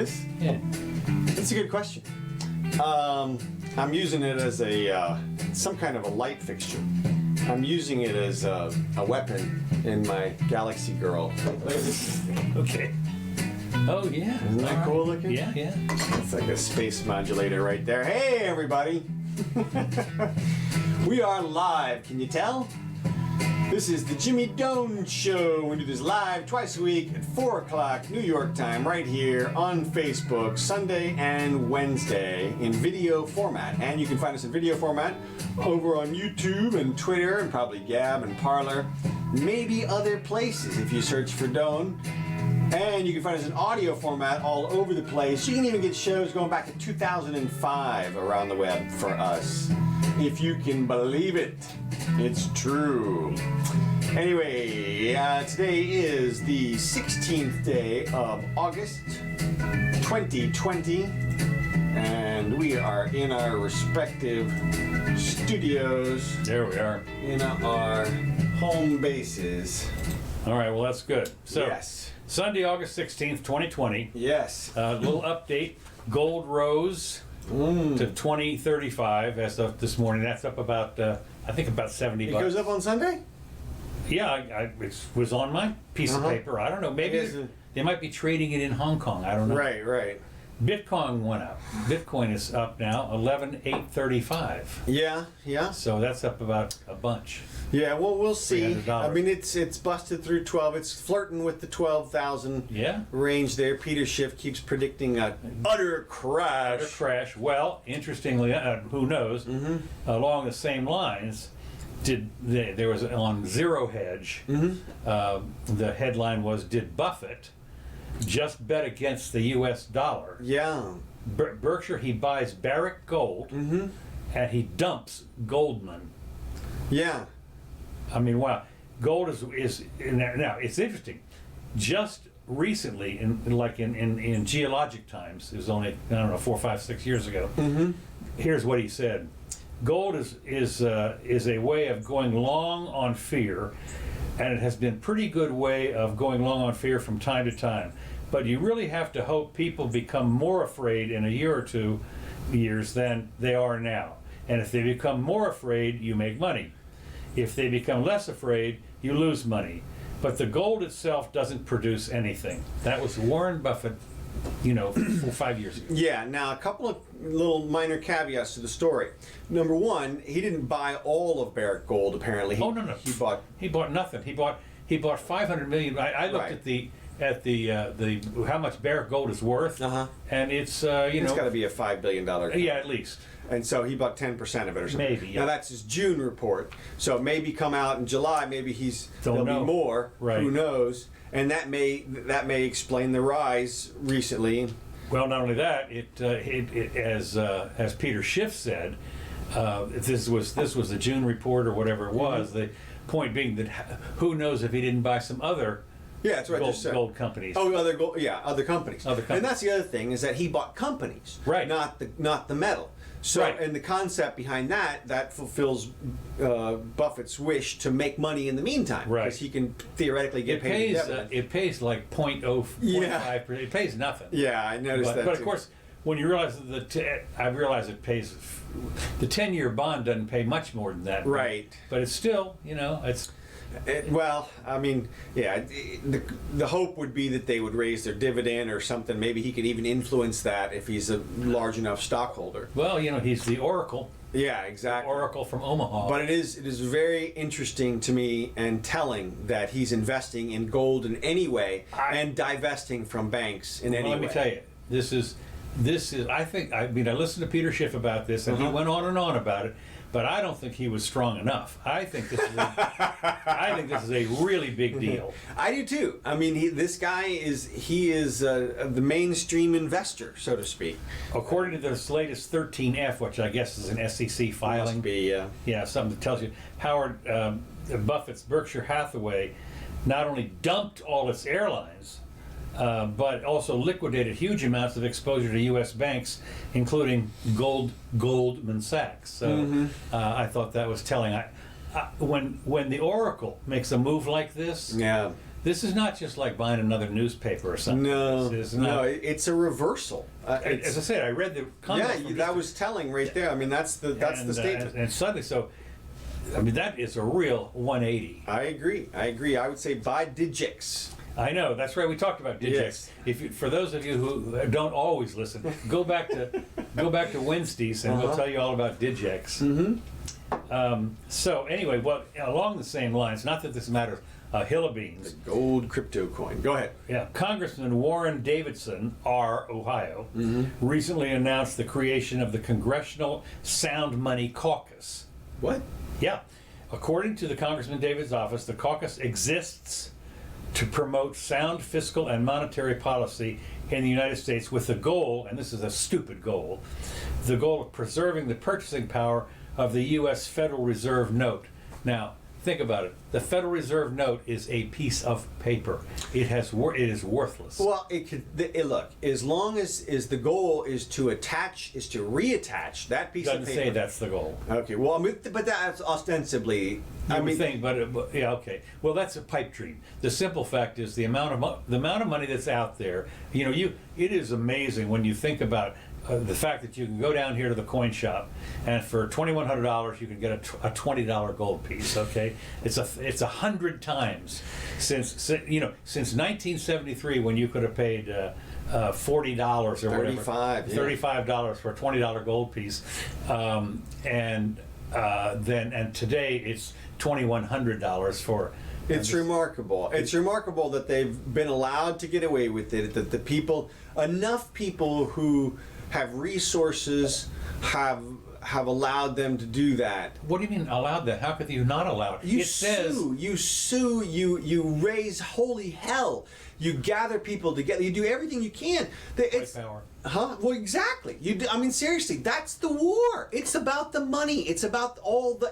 this? Yeah. That's a good question. I'm using it as some kind of a light fixture. I'm using it as a weapon in my Galaxy Girl. Look at this thing. Okay. Oh yeah. Isn't that cool looking? Yeah, yeah. It's like a space modulator right there. Hey everybody! We are live, can you tell? This is the Jimmy Doane Show. We do this live twice a week at 4 o'clock New York time right here on Facebook, Sunday and Wednesday in video format. And you can find us in video format over on YouTube and Twitter and probably Gab and Parler. Maybe other places if you search for Doane. And you can find us in audio format all over the place. You can even get shows going back to 2005 around the web for us. If you can believe it. It's true. Anyway, today is the 16th day of August 2020, and we are in our respective studios. There we are. In our home bases. All right, well, that's good. So, yes. Sunday, August 16th, 2020. Yes. A little update. Gold rose to 2035 as of this morning. That's up about, I think about 70 It bucks. goes up on Sunday? Yeah, it was on my piece of paper. I don't know. Maybe they might be trading it in Hong Kong. I don't know. Right. Bitcoin went up. Bitcoin is up now, 11,835. Yeah. So that's up about a bunch. Yeah, well, we'll see. $300. I mean, it's busted through 12. It's flirting with the 12,000 range there. Peter Schiff keeps predicting an utter crash. Utter crash. Well, interestingly, who knows? Along the same lines, there was on Zero Hedge. The headline was, "Did Buffett just bet against the U.S. dollar?" Yeah. Berkshire, he buys Barrick Gold, and he dumps Goldman. Yeah. I mean, wow. Gold is now, it's interesting. Just recently, in geologic times, it was only, I don't know, 4, 5, 6 years ago. Here's what he said. Gold is a way of going long on fear, and it has been pretty good way of going long on fear from time to time. But you really have to hope people become more afraid in a year or 2 years than they are now. And if they become more afraid, you make money. If they become less afraid, you lose money. But the gold itself doesn't produce anything. That was Warren Buffett, 4 or 5 years ago. Yeah, now a couple of little minor caveats to the story. Number one, he didn't buy all of Barrick Gold, apparently. No. He bought nothing. He bought 500 million. I looked at the how much Barrick Gold is worth, and it's it's got to be a $5 billion company. Yeah, at least. And so he bought 10% of it or something. Maybe. Yeah. Now that's his June report. So maybe come out in July. Maybe there'll be more. Right. Who knows? And that may explain the rise recently. Well, not only that, as Peter Schiff said, this was a June report or whatever it was. The point being that who knows if he didn't buy some other that's right. Gold companies. Oh, other companies. And that's the other thing is that he bought companies, right? Not the metal. So, and the concept behind that fulfills Buffett's wish to make money in the meantime, right? Because he can theoretically get paid. It pays like 0.05%. It pays nothing. Yeah, I noticed that. But too. Of course, when you realize I realize it pays. The 10-year bond doesn't pay much more than that, right? But it's still, it's. Well, I mean, the hope would be that they would raise their dividend or something. Maybe he could even influence that if he's a large enough stockholder. Well, he's the Oracle. Yeah, exactly. The Oracle from Omaha. But it is very interesting to me and telling that he's investing in gold in any way and divesting from banks in any way. Let me tell you, this is. I listened to Peter Schiff about this, and he went on and on about it. But I don't think he was strong enough. I think this is a really big deal. I do too. I mean, this guy is the mainstream investor, so to speak. According to this latest 13F, which I guess is an SEC filing. Must be, yeah, something that tells you Howard Buffett's Berkshire Hathaway not only dumped all its airlines, but also liquidated huge amounts of exposure to U.S. banks, including Goldman Sachs. So I thought that was telling. When the Oracle makes a move like this, this is not just like buying another newspaper or something. No, This is not, it's a reversal. as I said, I read the comment. Yeah, that was telling right there. I mean, that's the statement. And suddenly, so, I mean, that is a real 180. I agree. I would say buy Digix. I know, that's right. We talked about Digix. Yes. If you, for those of you who don't always listen, go back to Wednesdays, and we'll tell you all about Digix. So anyway, well, along the same lines, not that this matters, a hill of beans. The gold crypto coin. Go ahead. Yeah, Congressman Warren Davidson, R. Ohio, recently announced the creation of the Congressional Sound Money Caucus. What? Yeah, according to the Congressman David's office, the caucus exists to promote sound fiscal and monetary policy in the United States with the goal, and this is a stupid goal, the goal of preserving the purchasing power of the U.S. Federal Reserve note. Now, think about it. The Federal Reserve note is a piece of paper. It is worthless. Well, look, as long as the goal is to reattach that piece Doesn't of paper. say that's the goal. Okay, well, I mean, but that's ostensibly. I mean, but yeah, okay. Well, that's a pipe dream. The simple fact is the amount of money that's out there. You know, it is amazing when you think about the fact that you can go down here to the coin shop, and for $2,100 you can get a $20 gold piece. Okay, it's 100 times since 1973 when you could have paid $40 or $35 for a $20 gold piece, and today it's $2,100 for. It's remarkable. It's remarkable that they've been allowed to get away with it. That enough people who have resources have allowed them to do that. What do you mean allowed that? How could you not allow it? You raise holy hell. You gather people together. You do everything you can. White power. Huh? Well, exactly. I mean, seriously, that's the war. It's about the money. It's about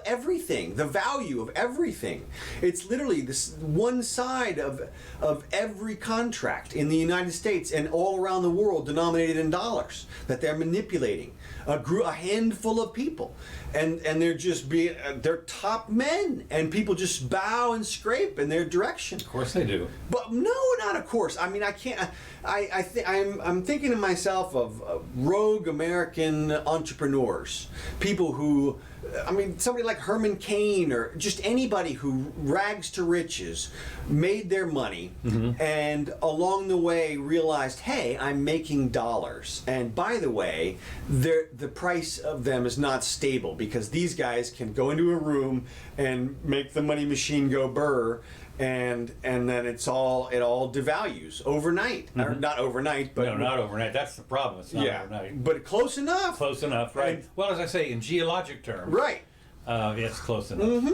everything, the value of everything. It's literally this one side of every contract in the United States and all around the world denominated in dollars that they're manipulating. A handful of people, and they're just they're top men, and people just bow and scrape in their direction. Of course they do. But no, not of course. I mean, I can't. I'm thinking to myself of rogue American entrepreneurs, people who, I mean, somebody like Herman Cain or just anybody who rags to riches, made their money, and along the way realized, hey, I'm making dollars, and by the way, the price of them is not stable because these guys can go into a room and make the money machine go burr. And then it all devalues overnight. Or not overnight, but no, not overnight. That's the problem. It's not overnight. But close enough. Close enough, right? Well, as I say, in geologic terms, right? It's close enough.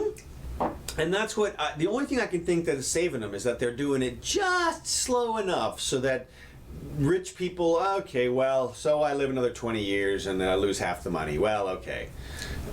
And that's what the only thing I can think that is saving them is that they're doing it just slow enough so that rich people, okay, well, so I live another 20 years and then I lose half the money. Well, okay,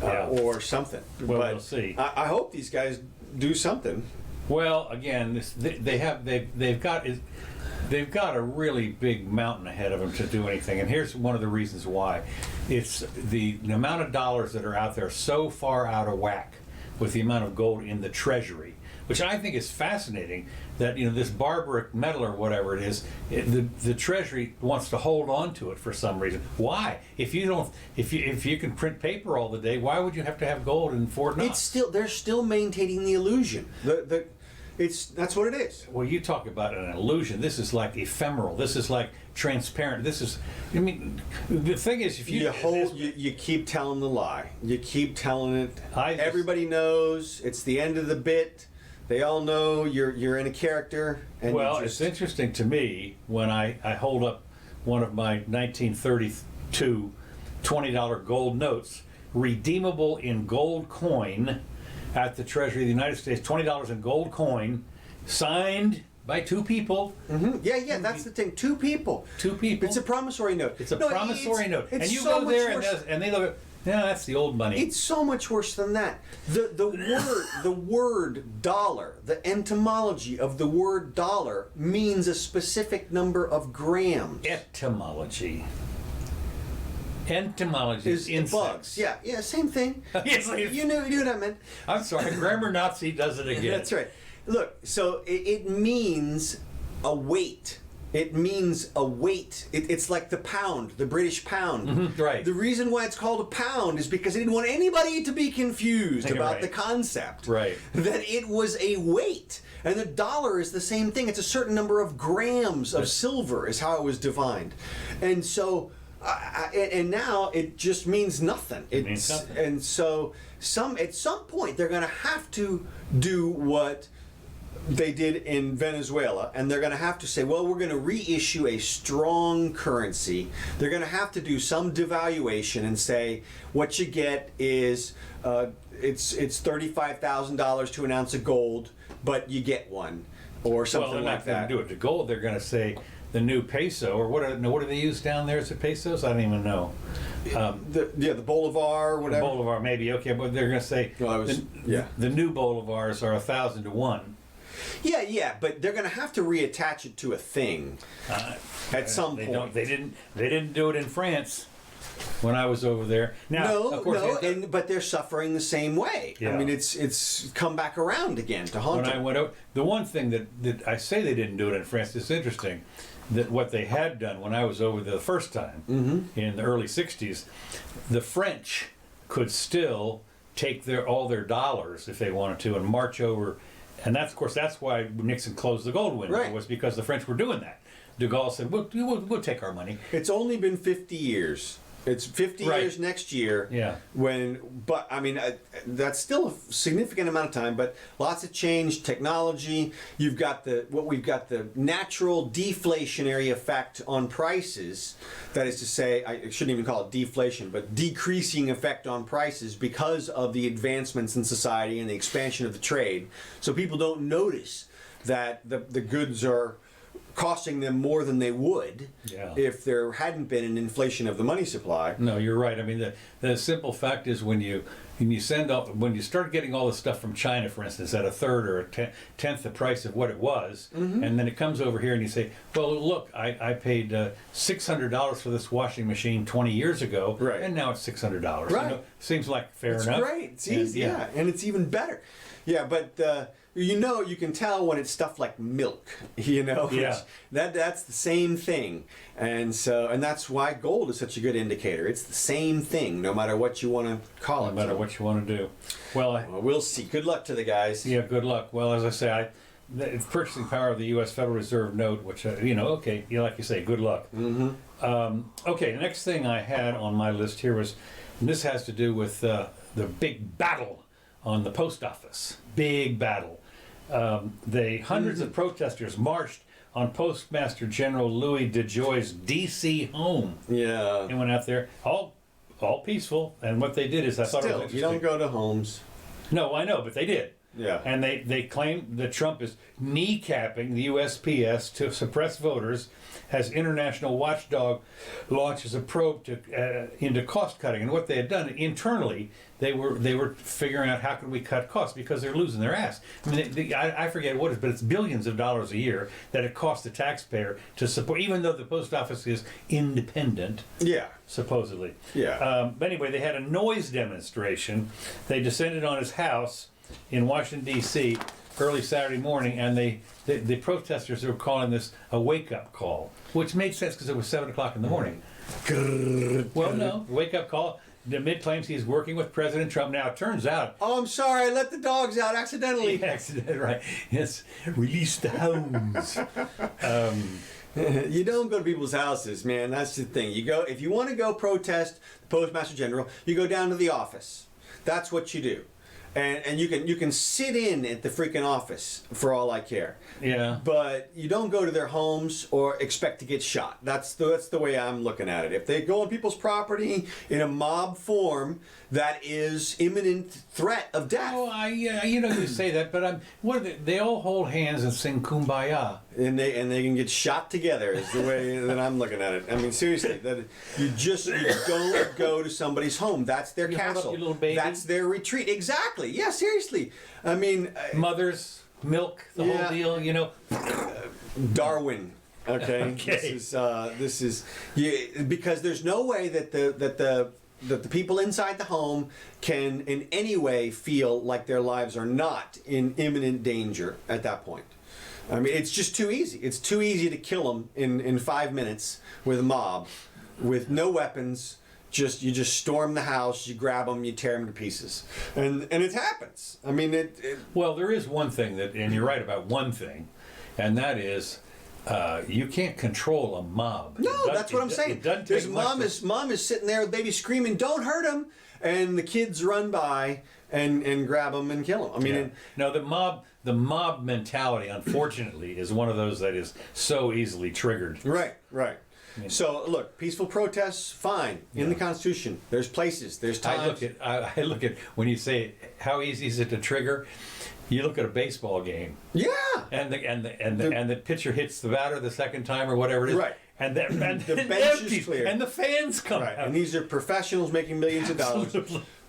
or something. Well, but we'll see. I hope these guys do something. Well, again, they've got a really big mountain ahead of them to do anything, and here's one of the reasons why. It's the amount of dollars that are out there so far out of whack with the amount of gold in the Treasury, which I think is fascinating. That this barbaric metal or whatever it is, the Treasury wants to hold on to it for some reason. Why? If you can print paper all the day, why would you have to have gold in Fort Knox? They're still maintaining the illusion. That's what it is. Well, you talk about an illusion. This is like ephemeral. This is like transparent. This is. I mean, the thing is, if you keep telling the lie. You keep telling it. Everybody knows it's the end of the bit. They all know you're in a character. And it's interesting to me when I hold up one of my 1932 $20 gold notes, redeemable in gold coin, at the Treasury of the United States, $20 in gold coin, signed by two people. Yeah, that's the thing. Two people. It's a promory note. It's a promissory note. And you go there and they look at, that's the old money. It's so much worse than that. The word dollar, the etymology of the word dollar means a specific number of grams. Etymology is bugs. Yeah, same thing. Yes, you knew what I meant. I'm sorry, grammar Nazi does it again. That's right. look, so it means a weight. It means a weight. It's like the pound, the British pound. Right. The reason why it's called a pound is because they didn't want anybody to be confused about Right. the concept. Right. That it was a weight. And the dollar is the same thing. It's a certain number of grams of silver is how it was defined. And so, and now it just means nothing. It means nothing. And so at some point they're going to have to do what they did in Venezuela, and they're going to have to say, well, we're going to reissue a strong currency. They're going to have to do some devaluation and say what you get is it's $35,000 to an ounce of gold, but you get one, or something they're like not going that. to do it to gold. They're going to say the new peso, or what do they use down there? Is it pesos? I don't even know. The Bolivar, whatever. Bolivar, maybe, okay, but they're going to say Well, the new Bolivars are 1,000 to 1. Yeah, but they're going to have to reattach it to a thing at some point. They didn't do it in France when I was over there. Now, of course, but they're suffering the same way. Yeah. I mean, it's come back around again to haunt when I them. went over, the one thing that I say they didn't do it in France is interesting. That what they had done when I was over there the first time in the early '60s, the French could still take all their dollars if they wanted to and march over. And that's, of course, that's why Nixon closed the gold window, Right. was because the French were doing that. De Gaulle said, we'll take our money. It's only been 50 years. It's 50 Right. years next year. Yeah. But I mean, that's still a significant amount of time. But lots of change, technology. We've got the natural deflationary effect on prices. That is to say, I shouldn't even call it deflation, but decreasing effect on prices because of the advancements in society and the expansion of the trade. So people don't notice that the goods are costing them more than they would if there hadn't been an inflation of the money supply. No, you're right. I mean, the simple fact is when you start getting all the stuff from China, for instance, at a third or a tenth the price of what it was, and then it comes over here and you say, well, look, I paid $600 for this washing machine 20 years ago, Right. and now it's $600. Right. You know, seems like fair It's enough. great. It's easy, and it's even better. Yeah, but you can tell when it's stuff like milk, Yeah. That's the same thing. And that's why gold is such a good indicator. It's the same thing, no matter what you want to call it. No matter what you want to do. Well, we'll see. Good luck to the guys. yeah, good luck. Well, as I say, the purchasing power of the U.S. Federal Reserve note, which, okay, like you say, good luck. Okay, the next thing I had on my list here was, and this has to do with the big battle on the post office. Big battle. Hundreds of protesters marched on Postmaster General Louis DeJoy's D.C. home. Yeah. And went out there, all peaceful. And what they did is, I thought it was Still, interesting. you don't go to homes. No, I know, but they did. Yeah. And they claim that Trump is kneecapping the USPS to suppress voters as international watchdog launches a probe into cost cutting. And what they had done internally, they were figuring out how can we cut costs because they're losing their ass. I mean, I forget what it is, but it's billions of dollars a year that it costs the taxpayer to support, even though the post office is independent. Yeah. Supposedly. Yeah. But anyway, they had a noise demonstration. They descended on his house in Washington, D.C. early Saturday morning, and the protesters were calling this a wake-up call, which made sense because it was 7 o'clock in the morning. Well, no, wake-up call. DeMid claims he's working with President Trump. Now, it turns out... Oh, I'm sorry, I let the dogs out accidentally. Accident, right. Yes, release the hounds. You don't go to people's houses, man. That's the thing. You go if you want to go protest the Postmaster General, you go down to the office. That's what you do. And you can sit in at the freaking office for all I care. Yeah. But you don't go to their homes or expect to get shot. That's the way I'm looking at it. If they go on people's property in a mob form, that is imminent threat of death. Oh, you say that, but they all hold hands and sing Kumbaya. And they can get shot together is the way that I'm looking at it. I mean, seriously, that you don't go to somebody's home. That's their castle. Hold up your little baby. That's their retreat. Exactly. Yeah, seriously. I mean, Mothers, milk, the whole deal. Darwin. Okay. Okay. This is because there's no way that the that the people inside the home can in any way feel like their lives are not in imminent danger at that point. I mean, it's just too easy. It's too easy to kill them in 5 minutes with a mob, with no weapons. You just storm the house, you grab them, you tear them to pieces, and it happens. I mean, Well, there is one thing that, and you're right about one thing, and that is. You can't control a mob. No, that's what I'm saying. It doesn't take mom is sitting there, baby screaming, "Don't hurt him!" And the kids run by and grab him and kill him. I mean, no, the mob mentality, unfortunately, is one of those that is so easily triggered. Right. So look, peaceful protests, fine, in the Constitution. There's places, there's times. I look at when you say how easy is it to trigger. You look at a baseball game. Yeah. And the pitcher hits the batter the second time or whatever it is. Right. And the bench is clear. And the fans come out. And these are professionals making millions of dollars.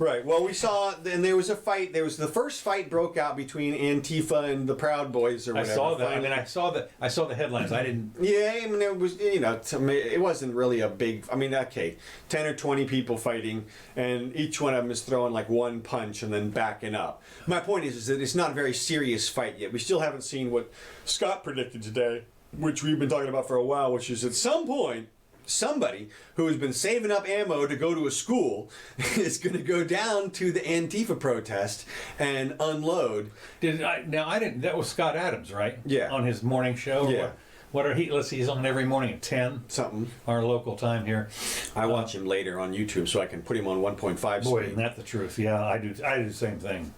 Right. Well, we saw, and there was a fight. There was the first fight broke out between Antifa and the Proud Boys or whatever. I saw that. I mean, I saw the headlines. I didn't. Yeah, I mean, it was, to me, it wasn't really a big. I mean, okay, 10 or 20 people fighting, and each one of them is throwing like one punch and then backing up. My point is that it's not a very serious fight yet. We still haven't seen what Scott predicted today, which we've been talking about for a while, which is at some point, somebody who has been saving up ammo to go to a school is going to go down to the Antifa protest and unload. That was Scott Adams, right? Yeah. On his morning show? Yeah. Let's see, he's on every morning at 10. Something. Our local time here. I watch him later on YouTube so I can put him on 1.5 speed. Boy, isn't that the truth? Yeah, I do the same thing.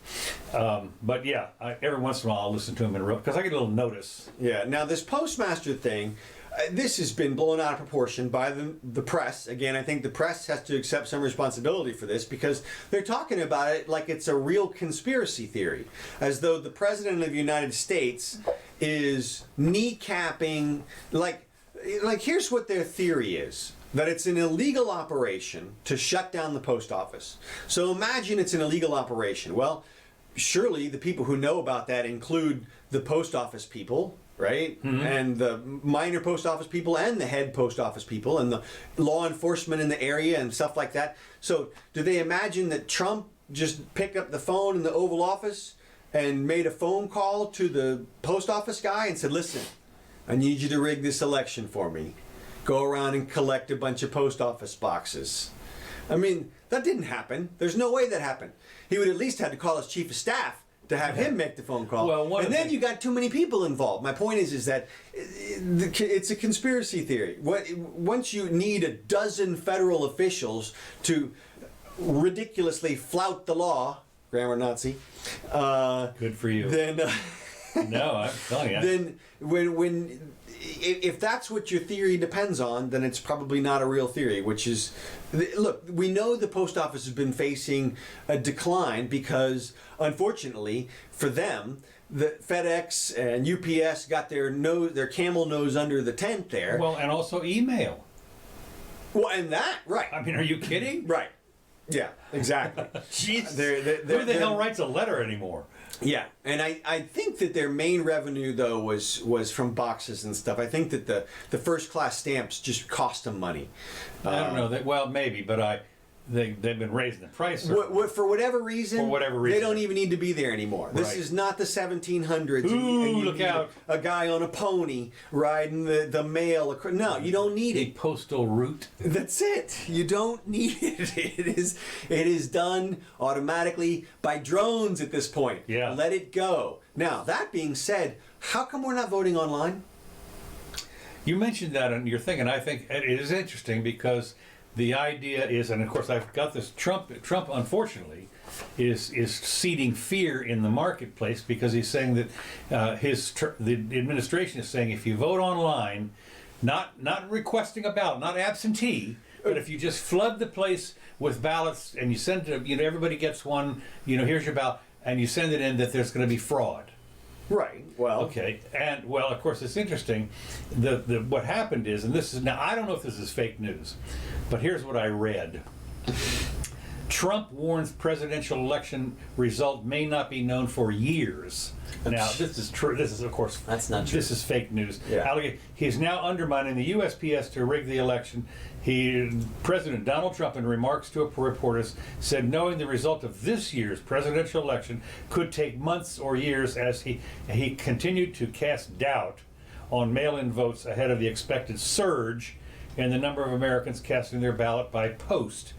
But yeah, every once in a while I'll listen to him because I get a little notice. Yeah, now this postmaster thing, this has been blown out of proportion by the press. Again, I think the press has to accept some responsibility for this because they're talking about it like it's a real conspiracy theory, as though the President of the United States is kneecapping, like here's what their theory is. That it's an illegal operation to shut down the post office. So imagine it's an illegal operation. Well, surely the people who know about that include the post office people, right? Mm-hmm. And the minor post office people and the head post office people and the law enforcement in the area and stuff like that. So do they imagine that Trump just picked up the phone in the Oval Office and made a phone call to the post office guy and said, "Listen, I need you to rig this election for me. Go around and collect a bunch of post office boxes"? I mean, that didn't happen. There's no way that happened. He would at least have to call his chief of staff to have him make the phone call. Well, and then you got too many people involved. My point is that it's a conspiracy theory. Once you need a dozen federal officials to ridiculously flout the law, grammar Nazi. Good for you. Then no, I'm telling you. Then if that's what your theory depends on, then it's probably not a real theory, which is, look, we know the post office has been facing a decline because, unfortunately, for them, the FedEx and UPS got their camel nose under the tent there. Well, and also email. Well, and that, right. I mean, are you kidding? Right. Yeah, exactly. Jeez. Who the hell writes a letter anymore? Yeah, and I think that their main revenue, though, was from boxes and stuff. I think that the first class stamps just cost them money. I don't know. Well, maybe, but they've been raising the price. For whatever reason, they don't even need to be there anymore. This is not the 1700s. Ooh, look out. A guy on a pony riding the mail. No, you don't need a it. postal route. That's it. You don't need it. It is done automatically by drones at this point. Yeah. Let it go. Now, that being said, how come we're not voting online? You mentioned that in your thing, and I think it is interesting because the idea is, and of course I've got this, Trump unfortunately is seeding fear in the marketplace because he's saying that the administration is saying if you vote online, not requesting a ballot, not absentee, but if you just flood the place with ballots and you send it, everybody gets one, here's your ballot, and you send it in, that there's going to be fraud. Right. Well. Okay. And of course, it's interesting. What happened is, and this is now, I don't know if this is fake news, but here's what I read. Trump warns presidential election result may not be known for years. Now, this is true. This is, of course, That's not true. This is fake news. Yeah. He's now undermining the USPS to rig the election. President Donald Trump, in remarks to reporters, said knowing the result of this year's presidential election could take months or years, as he continued to cast doubt on mail-in votes ahead of the expected surge in the number of Americans casting their ballot by post.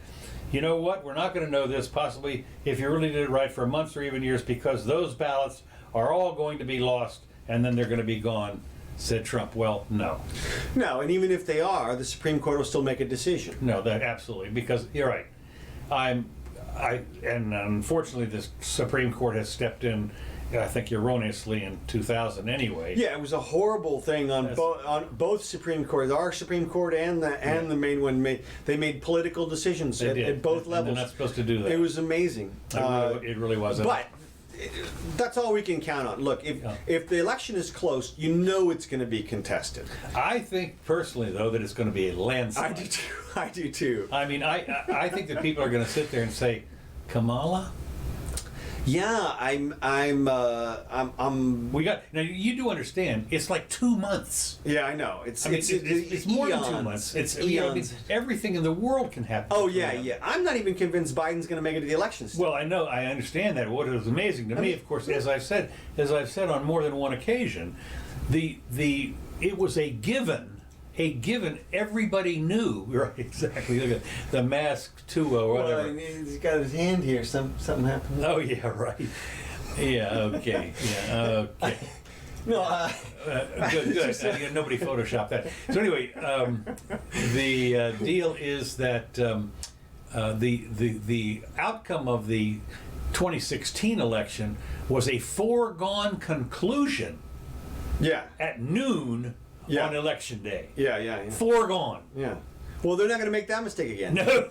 You know what? We're not going to know this, possibly, if you really did it right, for months or even years, because those ballots are all going to be lost and then they're going to be gone, said Trump. Well, no. No, and even if they are, the Supreme Court will still make a decision. No, that absolutely, because you're right. And unfortunately, the Supreme Court has stepped in, I think erroneously, in 2000 anyway. Yeah, it was a horrible thing on both Supreme Courts, our Supreme Court and the main one. They made political decisions at both levels. And they're not supposed to do that. It was amazing. It really wasn't. But that's all we can count on. Look, if the election is close, you know it's going to be contested. I think personally, though, that it's going to be a landslide. I do too. I mean, I think that people are going to sit there and say, Kamala? Yeah, We got now. You do understand? It's like 2 months. Yeah, I know. It's more than 2 eons. months. It's eons. Everything in the world can happen. Oh yeah, yeah. I'm not even convinced Biden's going to make it to the elections. Well, I know, I understand that. What is amazing to me, of course, as I've said on more than one occasion, it was a given. Everybody knew, right? Exactly. Look at the mask too, or whatever. Well, he's got his hand here. Something happened. Oh yeah, right. Yeah. Okay. Yeah. Okay. No. Good. Nobody photoshopped that. So anyway, the deal is that the outcome of the 2016 election was a foregone conclusion. Yeah. At noon. Yeah. On election day. Yeah. Foregone. Yeah. Well, they're not going to make that mistake again. No.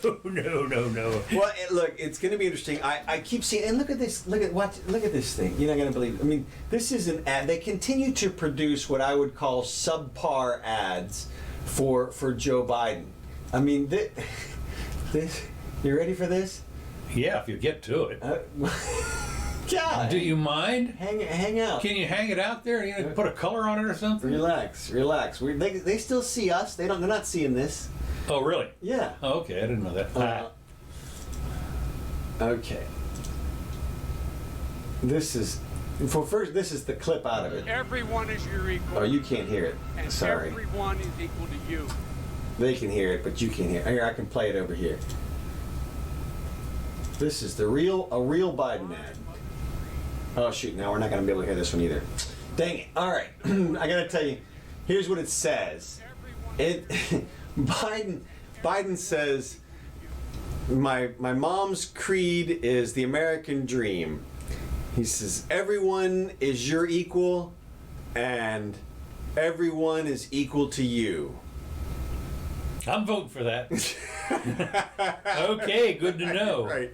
Well, look, it's going to be interesting. I keep seeing, and look at this. Look at this thing. You're not going to believe it. I mean, this is an ad. They continue to produce what I would call subpar ads for Joe Biden. I mean, this. You ready for this? Yeah, if you get to it. God. Do you mind? Hang out. Can you hang it out there? You put a color on it or something? Relax. They still see us. They're not seeing this. Oh, really? Yeah. Oh, okay, I didn't know that. Okay. This is the clip out of it. Everyone is your equal. Oh, you can't hear it. And Sorry. everyone is equal to you. They can hear it, but you can't hear it. Here, I can play it over here. This is a real Biden ad. Oh shoot, now we're not going to be able to hear this one either. Dang it. All right. I got to tell you, here's what it says. Biden says, my mom's creed is the American dream. He says, everyone is your equal and everyone is equal to you. I'm voting for that. Okay, good to know. Right.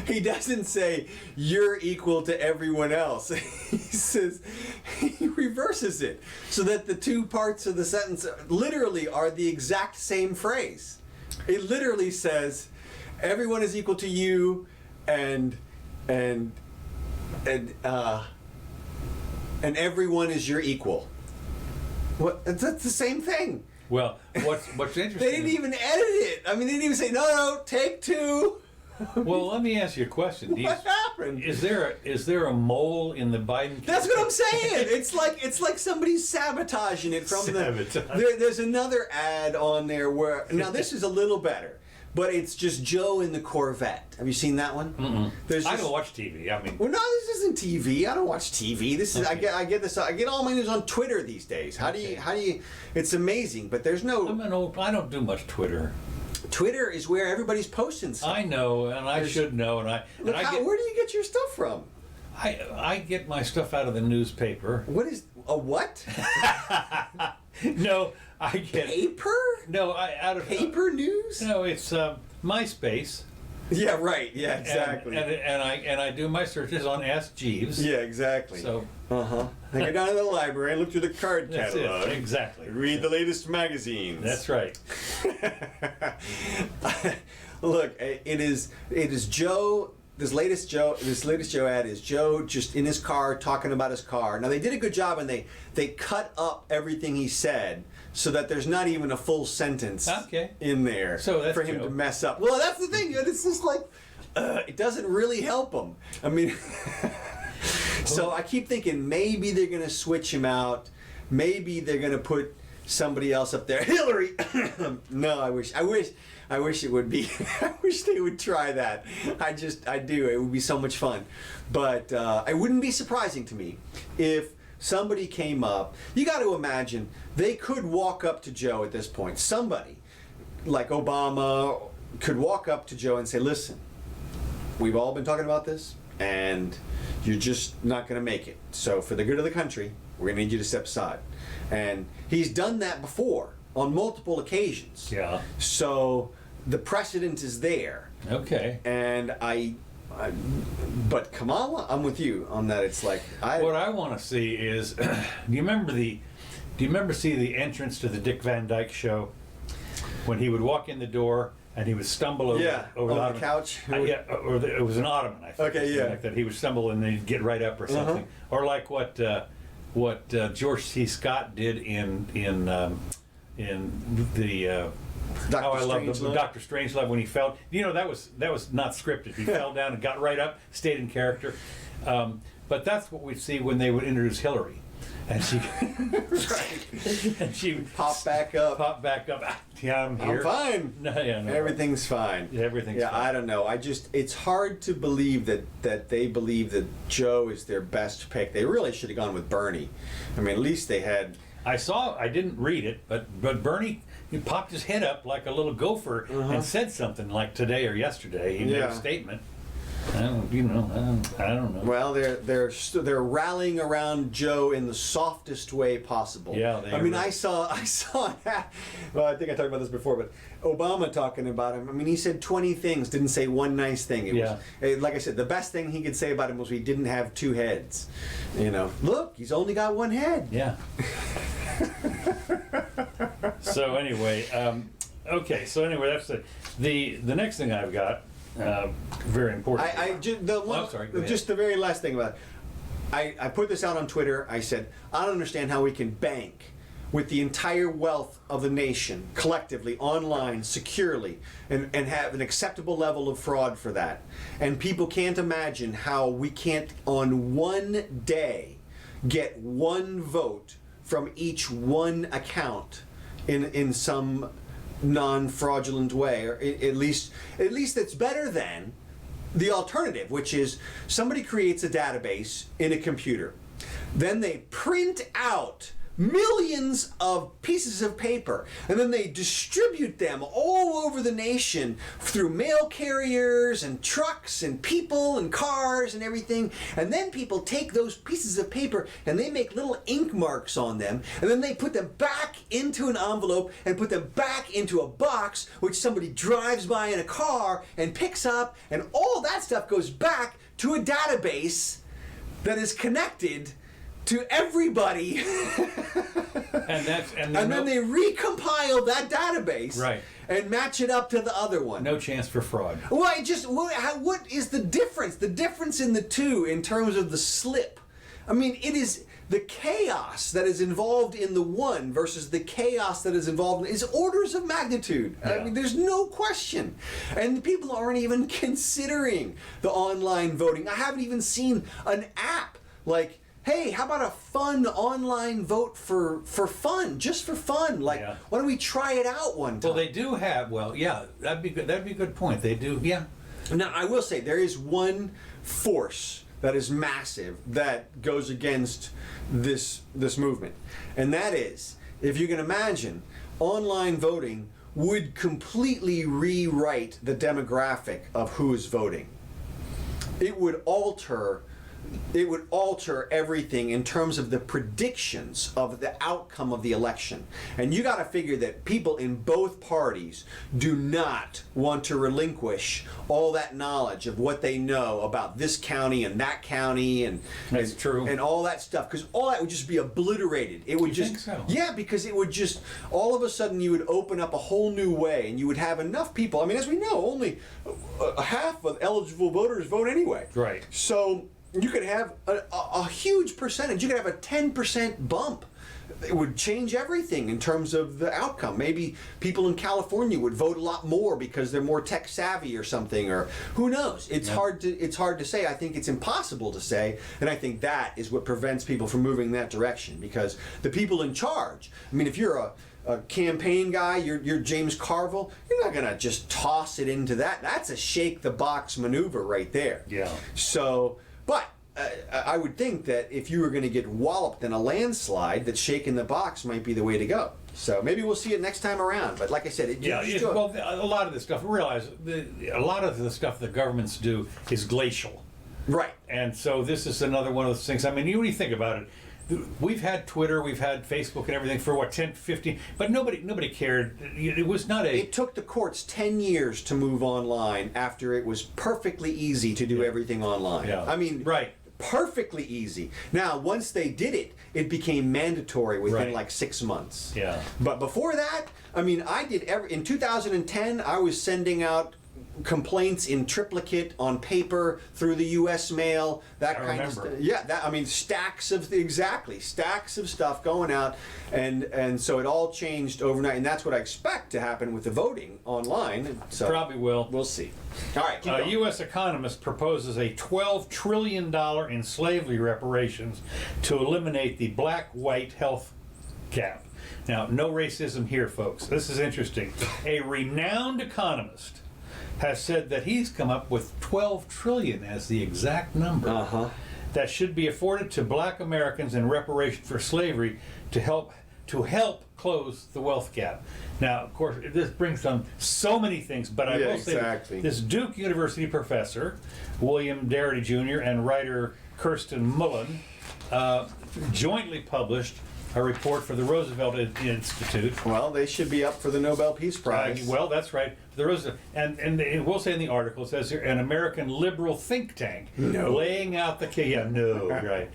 He doesn't say you're equal to everyone else. He says, he reverses it so that the two parts of the sentence literally are the exact same phrase. It literally says everyone is equal to you and everyone is your equal. What? That's the same thing. Well, what's interesting? They didn't even edit it. I mean, they didn't even say no, take two. Well, let me ask you a question. What happened? Is there a mole in the Biden? That's what I'm saying. It's like somebody's sabotaging it from There's another ad on there where now this is a little better, but it's just Joe in the Corvette. Have you seen that one? Mm-mm. I don't watch TV. I mean, well, no, this isn't TV. I don't watch TV. This is okay. I get all my news on Twitter these days. How do you? It's amazing, but there's no. I don't do much Twitter. Twitter is where everybody's posting stuff. I know, and I should know, where do you get your stuff from? I get my stuff out of the newspaper. What is a what? No, I get paper. No, out of paper news. No, it's MySpace. Yeah, right. Yeah, exactly. And I do my searches on Ask Jeeves. Yeah, exactly. So I go down to the library and look through the card catalog. Exactly. Read the latest magazines. That's right. Look, it is Joe. This latest Joe ad is Joe just in his car talking about his car. Now they did a good job, and they cut up everything he said so that there's not even a full sentence in there for him to mess up. Well, that's the thing. It's just like it doesn't really help him. I mean, so I keep thinking maybe they're gonna switch him out. Maybe they're gonna put somebody else up there. Hillary. No, I wish it would be. I wish they would try that. I do. It would be so much fun. But it wouldn't be surprising to me if somebody came up. You got to imagine they could walk up to Joe at this point. Somebody like Obama could walk up to Joe and say, "Listen, we've all been talking about this, and you're just not going to make it. So for the good of the country, we're going to need you to step aside." And he's done that before on multiple occasions. Yeah. So the precedent is there. Okay. And but Kamala, I'm with you on that. It's like what I want to see is, do you remember seeing the entrance to the Dick Van Dyke Show when he would walk in the door and he would stumble over the couch? It was an ottoman, I think. Okay, yeah. Like that. He would stumble and then he'd get right up or something, or like what George C. Scott did in the Dr. Strangelove when he fell. That was not scripted. He fell down and got right up, stayed in character. But that's what we see when they would introduce Hillary, and she and she would pop back up. Yeah, I'm here. I'm fine. No, everything's fine. Everything's fine. I don't know. It's hard to believe that they believe that Joe is their best pick. They really should have gone with Bernie. I mean, at least they had. I didn't read it, but Bernie, he popped his head up like a little gopher and said something like today or yesterday. He made a statement. I don't know. Well, they're rallying around Joe in the softest way possible. Yeah, I saw that. Well, I think I talked about this before, but Obama talking about him. I mean, he said 20 things, didn't say one nice thing. It was, like I said, the best thing he could say about him was he didn't have two heads. Look, he's only got one head. Yeah. So anyway, that's the next thing I've got. Very important. Just the very last thing about it. I put this out on Twitter. I said, I don't understand how we can bank with the entire wealth of the nation collectively online securely and have an acceptable level of fraud for that. And people can't imagine how we can't on one day get one vote from each one account in some non-fraudulent way, or at least it's better than the alternative, which is somebody creates a database in a computer, then they print out millions of pieces of paper, and then they distribute them all over the nation through mail carriers and trucks and people and cars and everything, and then people take those pieces of paper and they make little ink marks on them, and then they put them back into an envelope and put them back into a box which somebody drives by in a car and picks up, and all that stuff goes back to a database that is connected to everybody. and then they recompile that database and match it up to the other one. No chance for fraud. Well, what is the difference? The difference in the two in terms of the slip. I mean, it is the chaos that is involved in the one versus the chaos that is involved in is orders of magnitude. Yeah. I mean, there's no question. And people aren't even considering the online voting. I haven't even seen an app like, hey, how about a fun online vote for fun, just for fun? Like, why don't we try it out one time? Well, they do have. Well, yeah, that'd be good. That'd be a good point. They do. Yeah. Now, I will say there is one force that is massive that goes against this movement, and that is, if you can imagine, online voting would completely rewrite the demographic of who is voting. It would alter it would alter everything in terms of the predictions of the outcome of the election. And you got to figure that people in both parties do not want to relinquish all that knowledge of what they know about this county and that county and That's true. and all that stuff, because all that would just be obliterated. It would You just think so? yeah, because it would just all of a sudden you would open up a whole new way, and you would have enough people. I mean, as we know, only half of eligible voters vote anyway. Right. So you could have a huge percentage. You could have a 10% bump. It would change everything in terms of the outcome. Maybe people in California would vote a lot more because they're more tech savvy or something, or who knows? It's hard to say. I think it's impossible to say, and I think that is what prevents people from moving in that direction, because the people in charge. I mean, if you're a campaign guy, you're James Carville, you're not gonna just toss it into that. That's a shake the box maneuver right there. Yeah. So, but I would think that if you were going to get walloped in a landslide, that shaking the box might be the way to go. So maybe we'll see it next time around. But like I said, well, a lot of this stuff. Realize a lot of the stuff the governments do is glacial, right. and so this is another one of those things. I mean, when you think about it. We've had Twitter, we've had Facebook and everything for what, 10, 15, but nobody cared. It was not a... It took the courts 10 years to move online after it was perfectly easy to do everything online. Yeah. I mean, right. Perfectly easy. Now, once they did it, it became mandatory within Right. like 6 months. Yeah. But before that, I mean, in 2010, I was sending out complaints in triplicate on paper through the U.S. mail, that kind of stuff. Yeah, I mean, stacks of stuff going out, and so it all changed overnight, and that's what I expect to happen with the voting online. So Probably will. we'll see. All right, keep going. U.S. economist proposes a $12 trillion in slavery reparations to eliminate the black-white health gap. Now, no racism here, folks. This is interesting. A renowned economist has said that he's come up with 12 trillion as the exact number that should be afforded to black Americans in reparation for slavery to help close the wealth gap. Now, of course, this brings on so many things, but I will say that this Duke University professor, William Darity Jr., and writer Kirsten Mullen jointly published a report for the Roosevelt Institute. Well, they should be up for the Nobel Peace Prize. Well, that's right. The Roosevelt, and it will say in the article, it says here, an American liberal think tank laying out the case. Yeah, no, right.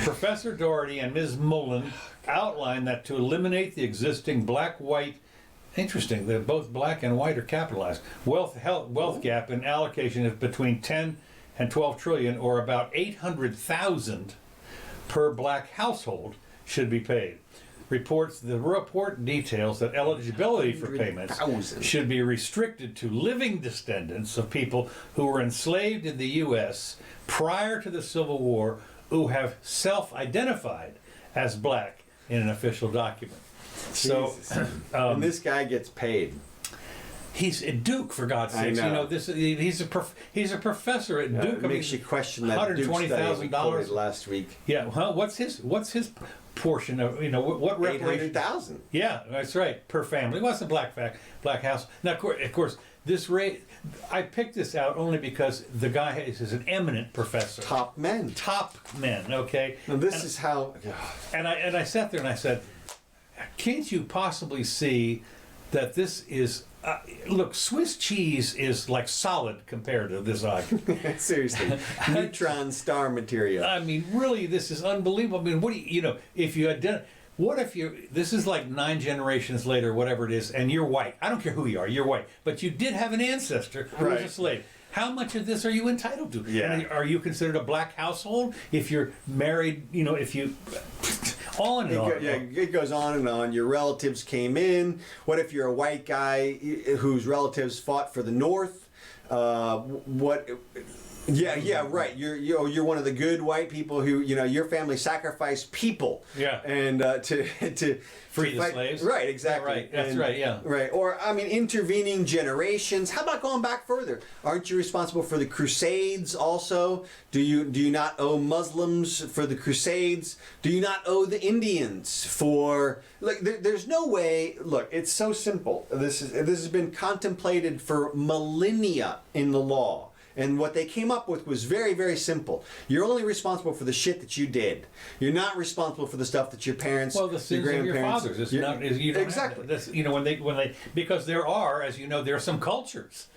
Professor Doherty and Ms. Mullen outlined that to eliminate the existing black-white, interesting, that both black and white are capitalized, wealth gap in allocation of between 10 and 12 trillion, or about 800,000 per black household, should be paid. The report details that eligibility for payments should be restricted to living descendants of people who were enslaved in the U.S. prior to the Civil War, who have self-identified as black in an official document. So, and this guy gets paid. He's at Duke, for God's sakes. You know, he's a professor at Duke. It makes you question that Duke study we last week. Yeah, well, what's his portion of, what reparations? $800,000. Yeah, that's right, per family. What's the black house? Now, of course, this rate, I picked this out only because the guy is an eminent professor. Top men, okay? Now this is how... And I sat there and I said, can't you possibly see that this is... look, Swiss cheese is like solid compared to this argument. Seriously, neutron star material. I mean, really, this is unbelievable. I mean, what do if you had done, what if this is like 9 generations later, whatever it is, and you're white. I don't care who you are, you're white. But you did have an ancestor who was a slave. How much of this are you entitled to? Yeah. And are you considered a black household if you're married, if you... On and on. Yeah, it goes on and on. Your relatives came in. What if you're a white guy whose relatives fought for the North? Yeah, right. You're one of the good white people who your family sacrificed people. Yeah. And to free the slaves. Right. Exactly. Yeah, right. That's right. Yeah. Right. Or intervening generations. How about going back further? Aren't you responsible for the Crusades also? Do you not owe Muslims for the Crusades? Do you not owe the Indians for? Look, there's no way. Look, it's so simple. This has been contemplated for millennia in the law. And what they came up with was very, very simple. You're only responsible for the shit that you did. You're not responsible for the stuff that your parents, Well, the sins your of your grandparents. fathers. It's not, you don't Exactly. Have this, when they, because there are, as you know, there are some cultures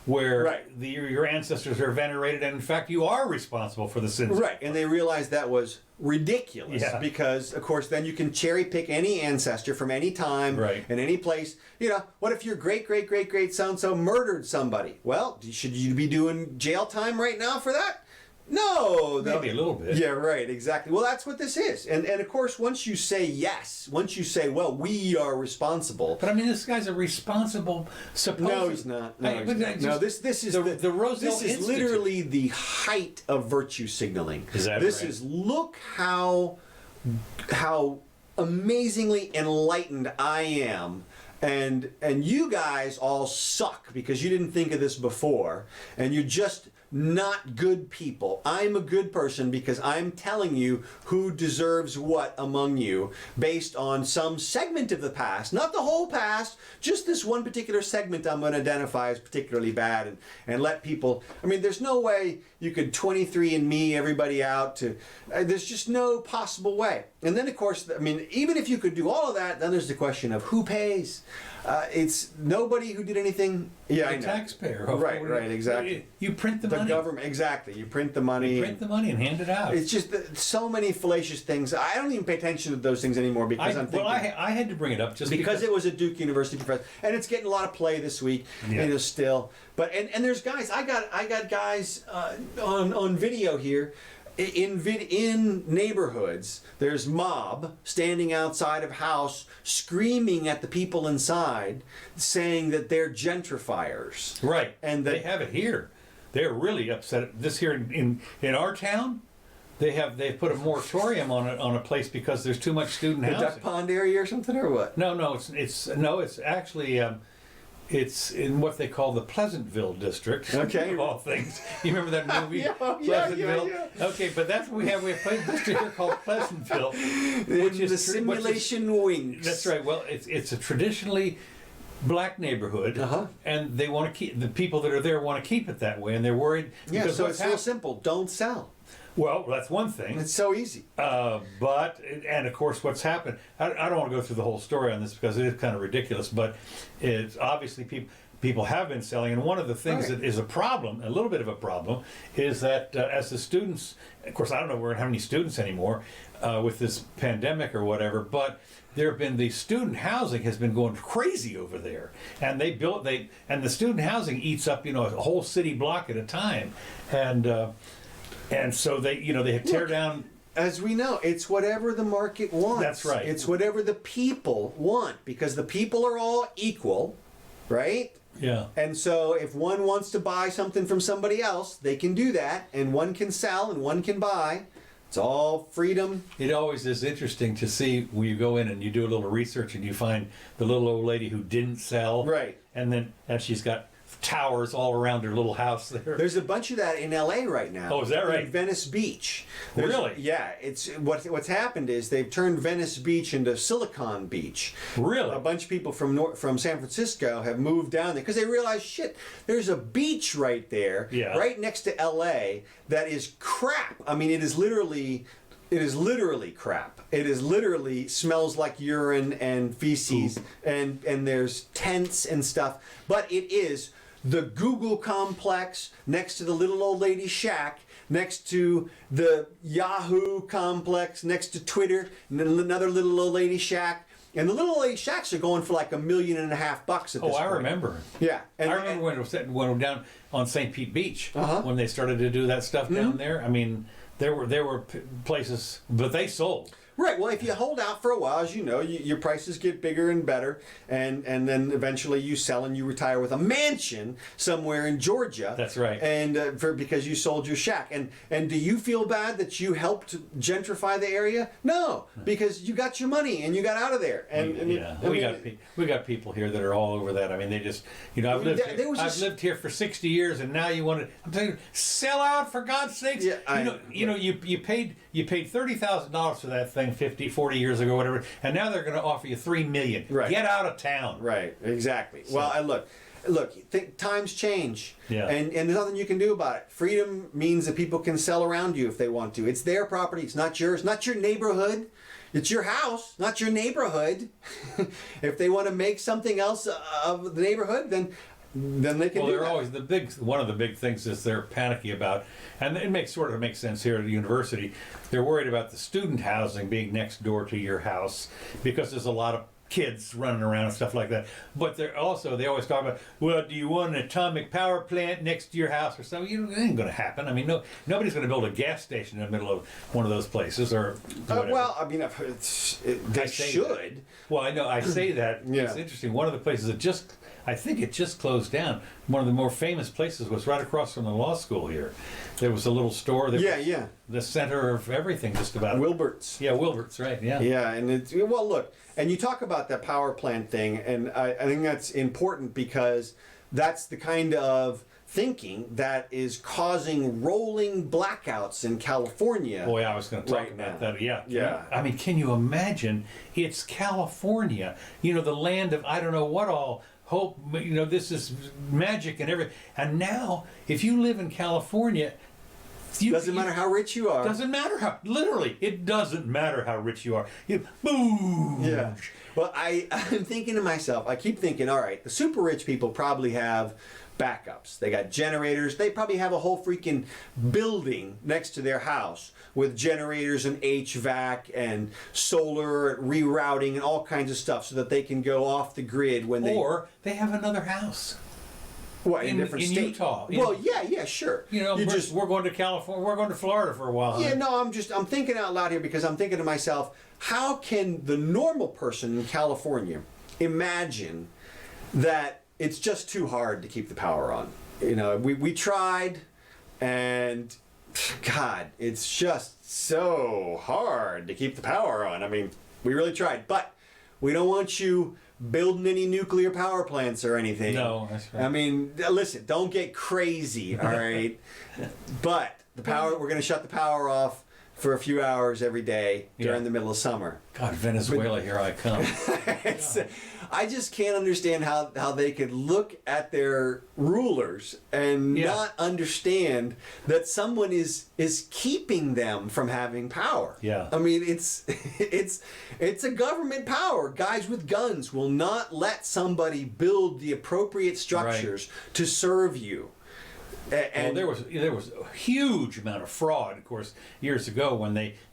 where Right. your ancestors are venerated, and in fact, you are responsible for the sins. Right, and they realized that was ridiculous Yeah. because, of course, then you can cherry pick any ancestor from any time Right. and any place. What if your great so-and-so murdered somebody? Well, should you be doing jail time right now for that? No. Maybe a little bit. Yeah, right, exactly. Well, that's what this is. And of course, once you say yes, once you say, well, we are responsible. But I mean, this guy's a responsible, supposed. No, he's not. No, he's but not. No, this is the Roosevelt this is Institute. literally the height of virtue signaling. Is that this right? is look how amazingly enlightened I am. And you guys all suck because you didn't think of this before, and you're just not good people. I'm a good person because I'm telling you who deserves what among you based on some segment of the past, not the whole past, just this one particular segment I'm going to identify as particularly bad and let people, I mean, there's no way you could 23andMe everybody out to, there's just no possible way. And then of course, I mean, even if you could do all of that, then there's the question of who pays. It's nobody who did anything. Yeah, I The know. taxpayer. Right, exactly. You print the The money. government, exactly. You print the money. You print the money and hand it out. It's just so many fallacious things. I don't even pay attention to those things anymore because I'm thinking. I had to bring it up just because it was a Duke University professor, and it's getting a lot of play this week. Yeah. Still, but and there's guys. I got guys on video here. In neighborhoods, there's mob standing outside of house screaming at the people inside, saying that they're gentrifiers. Right, and they have it here. They're really upset. This here in our town, they've put a moratorium on a place because there's too much student the housing. Duck Pond area or something, or what? No, it's actually. It's in what they call the Pleasantville district. Okay. Of all things. You remember that movie, Yeah. Pleasantville? Okay, but that's what we have. We have a district here called Pleasantville. Which is the simulation wings. That's right. Well, it's a traditionally black neighborhood, and they want to keep, the people that are there want to keep it that way, and they're worried. Yeah, because so it's real simple. Don't sell. Well, that's one thing. It's so easy. And of course, what's happened, I don't want to go through the whole story on this because it is kind of ridiculous, but it's obviously people have been selling. And one of the things that is a problem, a little bit of a problem, is that as the students, of course, I don't know if we're going to have any students anymore with this pandemic or whatever, but there have been, the student housing has been going crazy over there. And and the student housing eats up, a whole city block at a time. And so they tear down. As we know, it's whatever the market wants. That's right. It's whatever the people want because the people are all equal, right? Yeah. And so if one wants to buy something from somebody else, they can do that, and one can sell and one can buy. It's all freedom. It always is interesting to see when you go in and you do a little research and you find the little old lady who didn't sell. Right. And she's got towers all around her little house there. There's a bunch of that in LA right now. Oh, is that right? In Venice Beach. Really? Yeah. It's what's happened is they've turned Venice Beach into Silicon Beach. Really? A bunch of people from San Francisco have moved down there because they realize, shit, there's a beach right there, right next to LA that is crap. I mean, it is literally crap. It is literally smells like urine and feces, and there's tents and stuff. But it is the Google complex next to the little old lady shack, next to the Yahoo complex, next to Twitter, and then another little old lady shack. And the little old lady shacks are going for like $1.5 million at this point. Oh, I remember. Yeah. I remember when it went down on St. Pete Beach, when they started to do that stuff down there. I mean, there were places, but they sold. Right. Well, if you hold out for a while, as you know, your prices get bigger and better, and then eventually you sell and you retire with a mansion somewhere in Georgia. That's right. And because you sold your shack. And do you feel bad that you helped gentrify the area? No, because you got your money and you got out of there. And we got people here that are all over that. I mean, they just I've lived here for 60 years, and now you want to? I'm telling you, sell out for God's sakes. Yeah, you paid $30,000 for that thing 50, 40 years ago, whatever, and now they're going to offer you $3 million. Right. Get out of town. Right, exactly. So, well, look, look, times change. Yeah. And there's nothing you can do about it. Freedom means that people can sell around you if they want to. It's their property. It's not yours. Not your neighborhood. It's your house, not your neighborhood. If they want to make something else of the neighborhood, then they can. Well, they're always one of the big things is they're panicky about, and it sort of makes sense here at the university. They're worried about the student housing being next door to your house because there's a lot of kids running around and stuff like that. But they always talk about, well, do you want an atomic power plant next to your house or something? It ain't going to happen. I mean, nobody's going to build a gas station in the middle of one of those places or whatever. Well, I mean, they should. That. Well, I know. I say that. Yeah. It's interesting. One of the places I think it just closed down. One of the more famous places was right across from the law school here. There was a little store that was the center of everything, just about. Wilbert's. Yeah, Wilbert's, right, yeah. Yeah, and look, and you talk about that power plant thing, and I think that's important because that's the kind of thinking that is causing rolling blackouts in California. Boy, I was going to talk about that. Yeah. I mean, can you imagine? It's California, the land of I don't know what all. Hope, this is magic and everything. And now, if you live in California, doesn't matter how rich you are. Doesn't matter how. Literally, it doesn't matter how rich you are. Boom. Yeah. Well, I'm thinking to myself. I keep thinking, all right, the super rich people probably have backups. They got generators. They probably have a whole freaking building next to their house with generators and HVAC and solar rerouting and all kinds of stuff so that they can go off the grid when Or they have another house. What, in a different state? Utah. Well, yeah, sure. We're going to California. We're going to Florida for a while. Yeah, no, I'm thinking out loud here because I'm thinking to myself, how can the normal person in California imagine that it's just too hard to keep the power on? We tried, and God, it's just so hard to keep the power on. I mean, we really tried, but we don't want you building any nuclear power plants or anything. No, that's right. I mean, listen, don't get crazy, all right? But the power, we're going to shut the power off for a few hours every day during the middle of summer. God, Venezuela, here I come. I just can't understand how they could look at their rulers and not understand that someone is keeping them from having power. Yeah. I mean, it's a government power. Guys with guns will not let somebody build the appropriate structures to serve you. And there was a huge amount of fraud, of course, years ago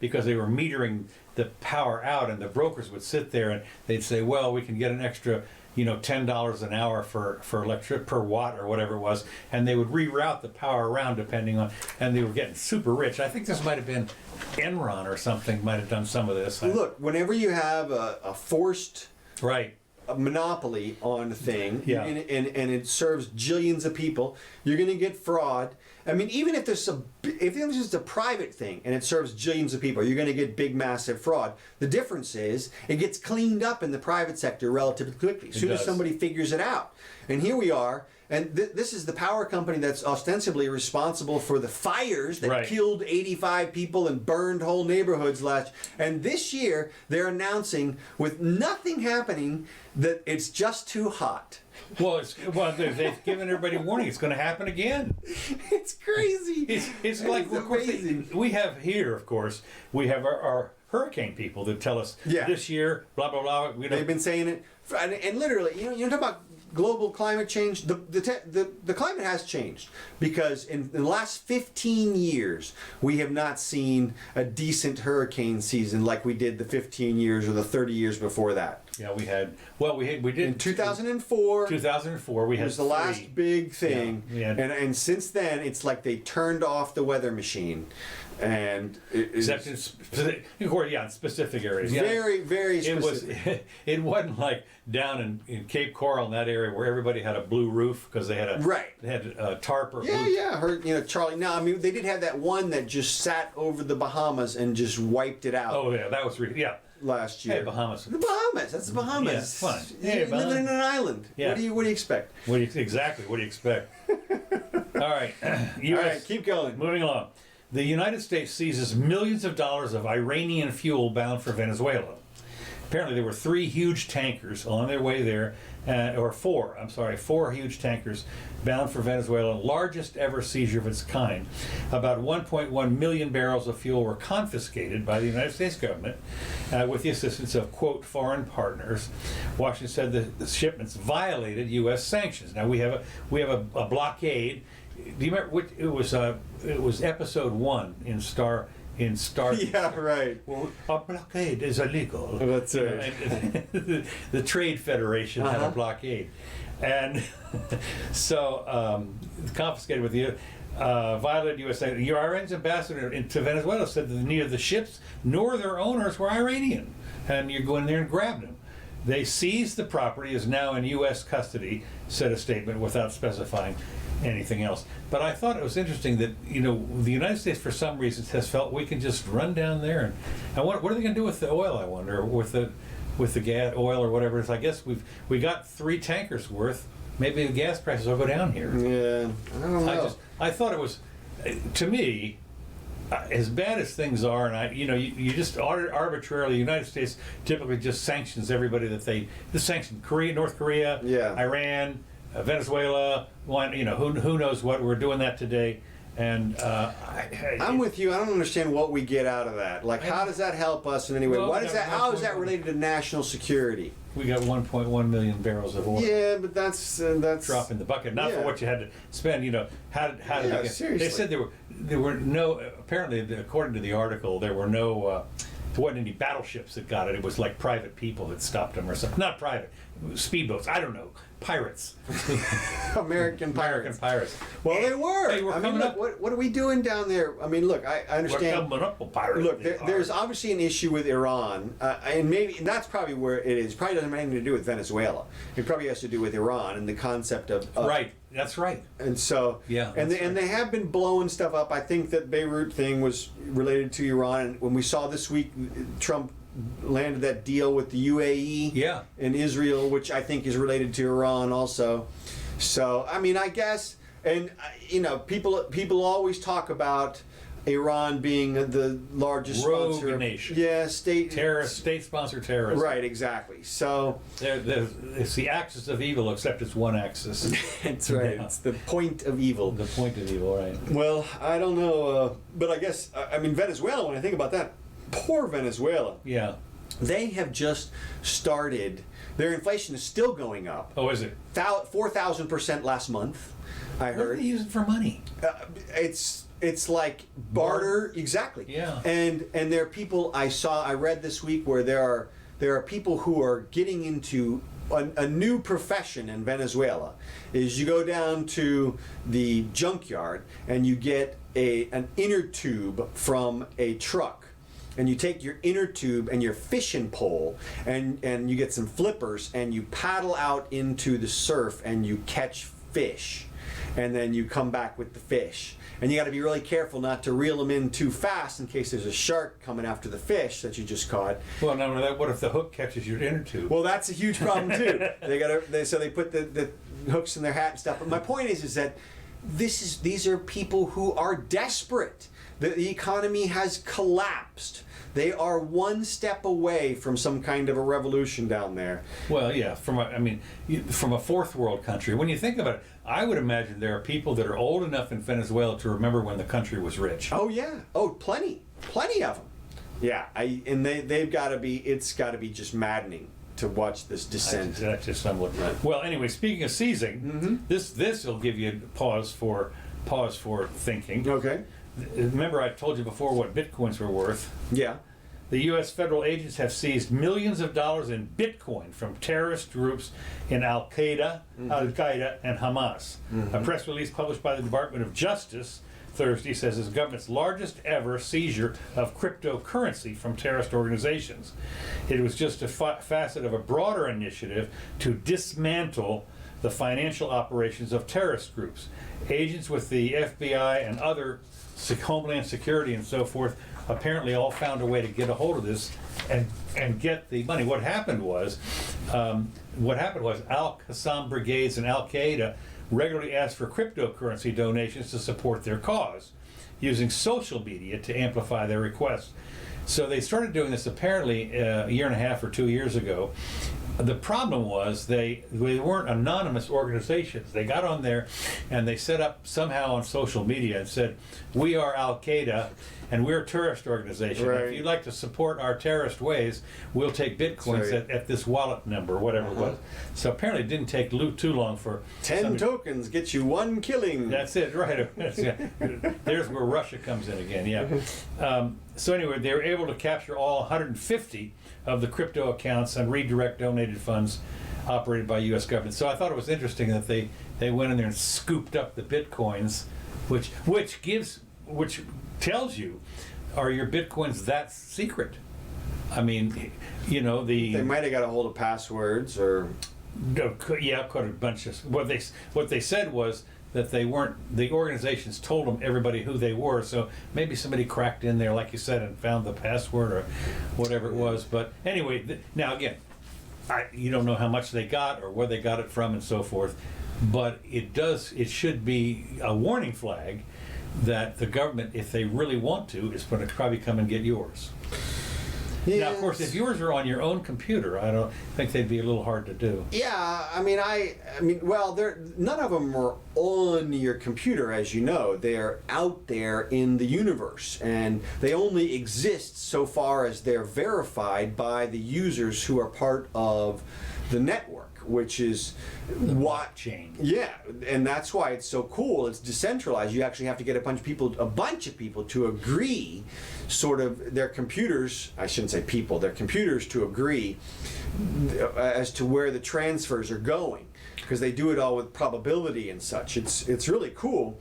because they were metering the power out, and the brokers would sit there and they'd say, well, we can get an extra, $10 an hour for electric per watt or whatever it was, and they would reroute the power around depending on, and they were getting super rich. I think this might have been Enron or something might have done some of this. Look, whenever you have a forced a monopoly on a thing, and it serves jillions of people, you're going to get fraud. I mean, even if there's just a private thing and it serves jillions of people, you're going to get big, massive fraud. The difference is it gets cleaned up in the private sector relatively quickly as soon as somebody figures it out. And here we are. And this is the power company that's ostensibly responsible for the fires that killed 85 people and burned whole neighborhoods last. And this year, they're announcing, with nothing happening, that it's just too hot. Well, they've given everybody warning. It's going to happen again. It's crazy. It's like, of course, we have here, of course, we have our hurricane people that tell us this year, blah, blah, blah. They've been saying it. And literally, you talk about global climate change. The climate has changed because in the last 15 years we have not seen a decent hurricane season like we did the 15 years or the 30 years before that. Yeah, we had. Well, we did in 2004. 2004, we had. It was the last big thing, and since then it's like they turned off the weather machine, and except in specific areas. Very, very specific. It wasn't like down in Cape Coral in that area where everybody had a blue roof because they had a tarp or Charlie. No, I mean they did have that one that just sat over the Bahamas and just wiped it out. Oh yeah, that was last year. Hey, Bahamas. The Bahamas. That's the Bahamas. Yeah, it's fun. You're living in an island. Yeah. What do you expect? Exactly. What do you expect? All right. All right. Keep going. Moving along. The United States seizes millions of dollars of Iranian fuel bound for Venezuela. apparently there were three huge tankers on their way there, or four huge tankers bound for Venezuela, largest ever seizure of its kind. About 1.1 million barrels of fuel were confiscated by the United States government with the assistance of, quote, foreign partners. Washington said the shipments violated U.S. sanctions. Now we have a blockade. Do you remember which it was episode 1 in Star Yeah, right. Well, a blockade is illegal. That's right. The Trade Federation had a blockade, and so confiscated with the violated U.S. Iran's ambassador to Venezuela said that neither the ships nor their owners were Iranian, and you go in there and grab them. They seized the property, is now in U.S. custody, said a statement without specifying anything else. But I thought it was interesting that, you know, the United States for some reasons has felt we can just run down there and what are they going to do with the oil, I wonder, with the gas, oil or whatever it is. I guess we got 3 tankers worth. Maybe the gas prices will go down here. Yeah, I don't know. I thought it was, to me, as bad as things are, and you just arbitrarily, the United States typically just sanctions everybody that they sanction North Korea, Yeah. Iran, Venezuela, who knows what. We're doing that today, and I'm with you. I don't understand what we get out of that. Like, how does that help us in any way? Well, How is that related to national security? we got 1.1 million barrels of oil. Yeah, but that's Drop in the bucket, not Yeah. for what you had to spend. How did Yeah, they get? seriously. They said there were no. Apparently, according to the article, there were no. There wasn't any battleships that got it. It was like private people that stopped them or something. Not private, speedboats. I don't know. Pirates. American American pirates. pirates. Well, they were. They were I mean, coming look, up. what are we doing down there? I mean, look, I We're understand. coming up with pirates. Look, there's obviously an issue with Iran, and that's probably where it is. Probably doesn't have anything to do with Venezuela. It probably has to do with Iran and the concept of right. That's right. And so, Yeah, and that's they have been blowing stuff up. I think that Beirut thing was related to Iran. And when we saw this week, Trump landed that deal with the UAE Yeah. and Israel, which I think is related to Iran also. So, I mean, I guess, and people always talk about Iran being the largest Rogue sponsor of, nation. yeah, State-sponsored terrorism. Right, exactly. So It's the axis of evil, except it's one axis. that's right. Yeah. It's the point of evil. The point of evil, right? Well, I don't know, but I guess I mean Venezuela. When I think about that, poor Venezuela. Yeah. They have just started. Their inflation is still going up. Oh, is it? 4,000% last month. I What are heard. they using for money? It's like barter, exactly. Yeah. And there are people I read this week where there are people who are getting into a new profession in Venezuela. Is you go down to the junkyard and you get an inner tube from a truck. And you take your inner tube and your fishing pole and you get some flippers and you paddle out into the surf and you catch fish. And then you come back with the fish. And you got to be really careful not to reel them in too fast in case there's a shark coming after the fish that you just caught. Well, now what if the hook catches your inner tube? Well, that's a huge problem too. So they put the hooks in their hat and stuff. But my point is that these are people who are desperate. The economy has collapsed. They are one step away from some kind of a revolution down there. Well, yeah, from a fourth world country. When you think about it, I would imagine there are people that are old enough in Venezuela to remember when the country was rich. Oh yeah. Oh, plenty of them. Yeah. They've got to be. It's got to be just maddening to watch this descent. That's just somewhat. Well, anyway, speaking of seizing, this will give you pause for thinking. Okay. Remember, I told you before what bitcoins were worth. Yeah. The U.S. federal agents have seized millions of dollars in Bitcoin from terrorist groups in Al-Qaeda, and Hamas. A press release published by the Department of Justice Thursday says it's the government's largest ever seizure of cryptocurrency from terrorist organizations. It was just a facet of a broader initiative to dismantle the financial operations of terrorist groups. Agents with the F.B.I. and other Homeland Security and so forth apparently all found a way to get a hold of this and get the money. What happened was Al-Qassam brigades and Al-Qaeda regularly asked for cryptocurrency donations to support their cause. using social media to amplify their requests. So they started doing this apparently a year and a half or 2 years ago. The problem was they weren't anonymous organizations. They got on there and they set up somehow on social media and said, we are Al-Qaeda and we're a terrorist organization. Right. If you'd like to support our terrorist ways, we'll take bitcoins at this wallet number, whatever it was. So apparently it didn't take too long for 10 tokens get you 1 killing. That's it, right. There's where Russia comes in again, yeah. So anyway, they were able to capture all 150 of the crypto accounts and redirect donated funds operated by U.S. government. So I thought it was interesting that they went in there and scooped up the bitcoins, which tells you, are your bitcoins that secret? I mean, you know, They might have got a hold of passwords or... Yeah, quite a bunch of... What they said was that they weren't... The organizations told them, everybody, who they were, so maybe somebody cracked in there, like you said, and found the password or whatever it was. But anyway, now again, you don't know how much they got or where they got it from and so forth, but it should be a warning flag that the government, if they really want to, is going to probably come and get yours. Yes. Now, of course, if yours are on your own computer, I don't think they'd be a little hard to do. Yeah, I mean, well, none of them are on your computer, as you know. They're out there in the universe, and they only exist so far as they're verified by the users who are part of the network, which is blockchain. Yeah, and that's why it's so cool. It's decentralized. You actually have to get a bunch of people to agree, sort of their computers, I shouldn't say people, their computers to agree as to where the transfers are going, because they do it all with probability and such. It's really cool.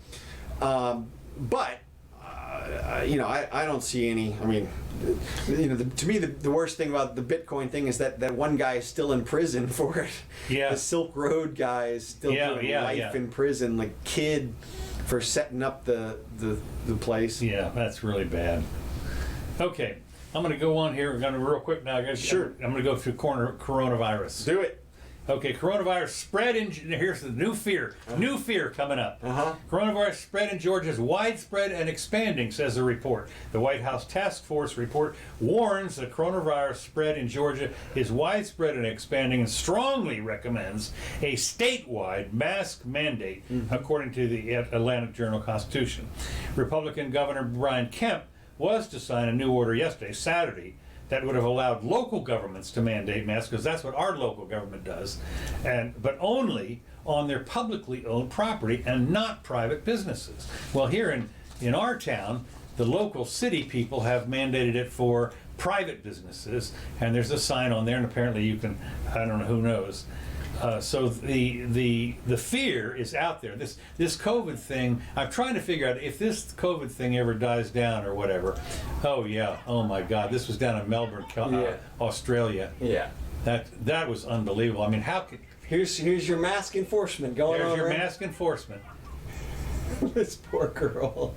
But you know, I don't see any. I mean, you know, to me, the worst thing about the Bitcoin thing is that one guy is still in prison for it. Yeah. The Silk Road guy is still doing life in prison, like kid, for setting up the place. Yeah, that's really bad. Okay, I'm going to go on here. We're going to real quick now. Sure. I'm going to go through coronavirus. Do it. Okay, coronavirus spread in... Here's the new fear. New fear coming up. Coronavirus spread in Georgia is widespread and expanding, says the report. The White House Task Force report warns the coronavirus spread in Georgia is widespread and expanding and strongly recommends a statewide mask mandate, according to the Atlantic Journal-Constitution. Republican Governor Brian Kemp was to sign a new order yesterday, Saturday, that would have allowed local governments to mandate masks, because that's what our local government does, but only on their publicly owned property and not private businesses. Well, here in our town, the local city people have mandated it for private businesses, and there's a sign on there, and apparently you can, I don't know, who knows. So the fear is out there. This COVID thing, I'm trying to figure out if this COVID thing ever dies down or whatever. Oh yeah, oh my God, this was down in Melbourne, Australia. Yeah. That was unbelievable. I mean, how could... Here's your mask enforcement going on. There's your mask enforcement. This poor girl.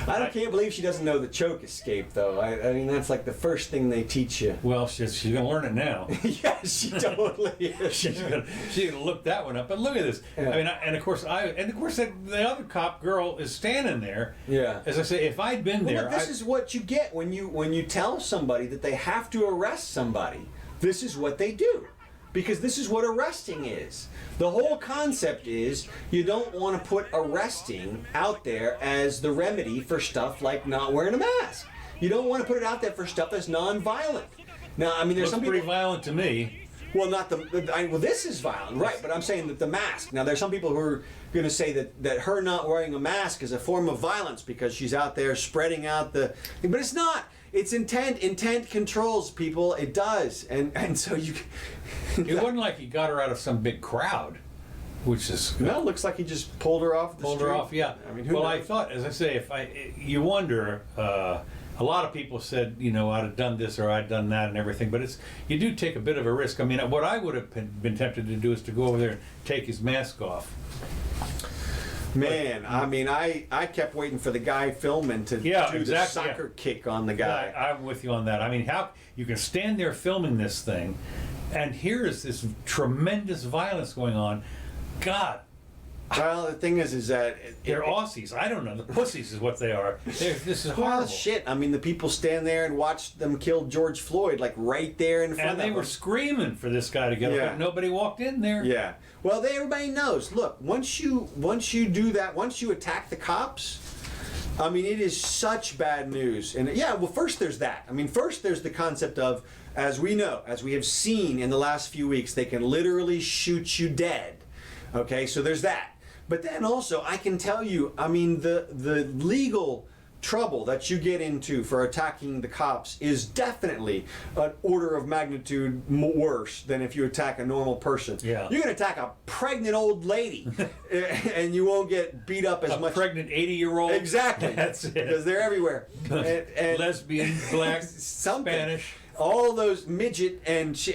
I can't believe she doesn't know the choke escape, though. I mean, that's like the first thing they teach you. Well, she's going to learn it now. Yeah, she totally is. She's going to look that one up. But look at this. Yeah. I mean, and of course, the other cop girl is standing there. Yeah. As I say, if I'd been there, look, this is what you get when you tell somebody that they have to arrest somebody. This is what they do. Because this is what arresting is. The whole concept is you don't want to put arresting out there as the remedy for stuff like not wearing a mask. You don't want to put it out there for stuff that's non-violent. Now, I mean, there's some people... pretty violent to me. Well, not well, this is violent, right? But I'm saying that the mask. Now, there's some people who are going to say that her not wearing a mask is a form of violence because she's out there spreading out the... But it's not. It's intent. Intent controls people. It does. And so you... It wasn't like he got her out of some big crowd, which is... No, it looks like he just pulled her off the street. Pulled her off, yeah. I mean, well, knows? I thought, as I say, you wonder... a lot of people said, you know, I'd have done this or I'd done that and everything, but you do take a bit of a risk. I mean, what I would have been tempted to do is to go over there and take his mask off. Man, I mean, I kept waiting for the guy filming to do the soccer kick on the guy. Yeah, I'm with you on that. I mean, how you can stand there filming this thing, and here is this tremendous violence going on. God, Well, the thing is that They're Aussies. I don't know. The pussies is what they are. This is well, horrible. shit. I mean, the people stand there and watch them kill George Floyd, like right there in front And of they them. were screaming for this guy to get Yeah. up, but nobody walked in there. Yeah. Well, everybody knows. Look, once you do that, once you attack the cops, I mean, it is such bad news. And yeah, well, first there's that. I mean, first there's the concept of, as we know, as we have seen in the last few weeks, they can literally shoot you dead. Okay, so there's that. But then also, I can tell you, I mean, the legal trouble that you get into for attacking the cops is definitely an order of magnitude worse than if you attack a normal person. Yeah. You're going to attack a pregnant old lady and you won't get beat up as much. A pregnant 80-year-old. Exactly. That's it. Because they're everywhere. And Lesbian, black, something. Spanish. All those midget and you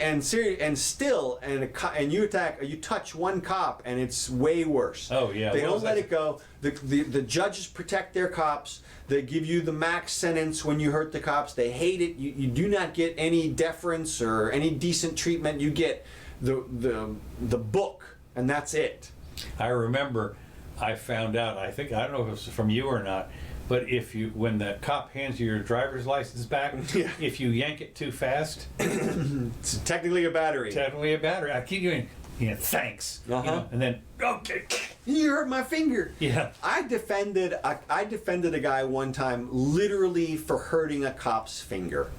touch one cop and it's way worse. Oh, yeah. They What don't was let that? it go. The judges protect their cops. They give you the max sentence when you hurt the cops. They hate it. You do not get any deference or any decent treatment. You get the book, and that's it. I remember I found out, I don't know if it was from you or not, but when the cop hands you your driver's license back, Yeah. if you yank it too fast, It's technically a battery. technically a battery. I keep doing, thanks. Uh-huh. And then, okay. You hurt my finger. Yeah. I defended a guy one time literally for hurting a cop's finger.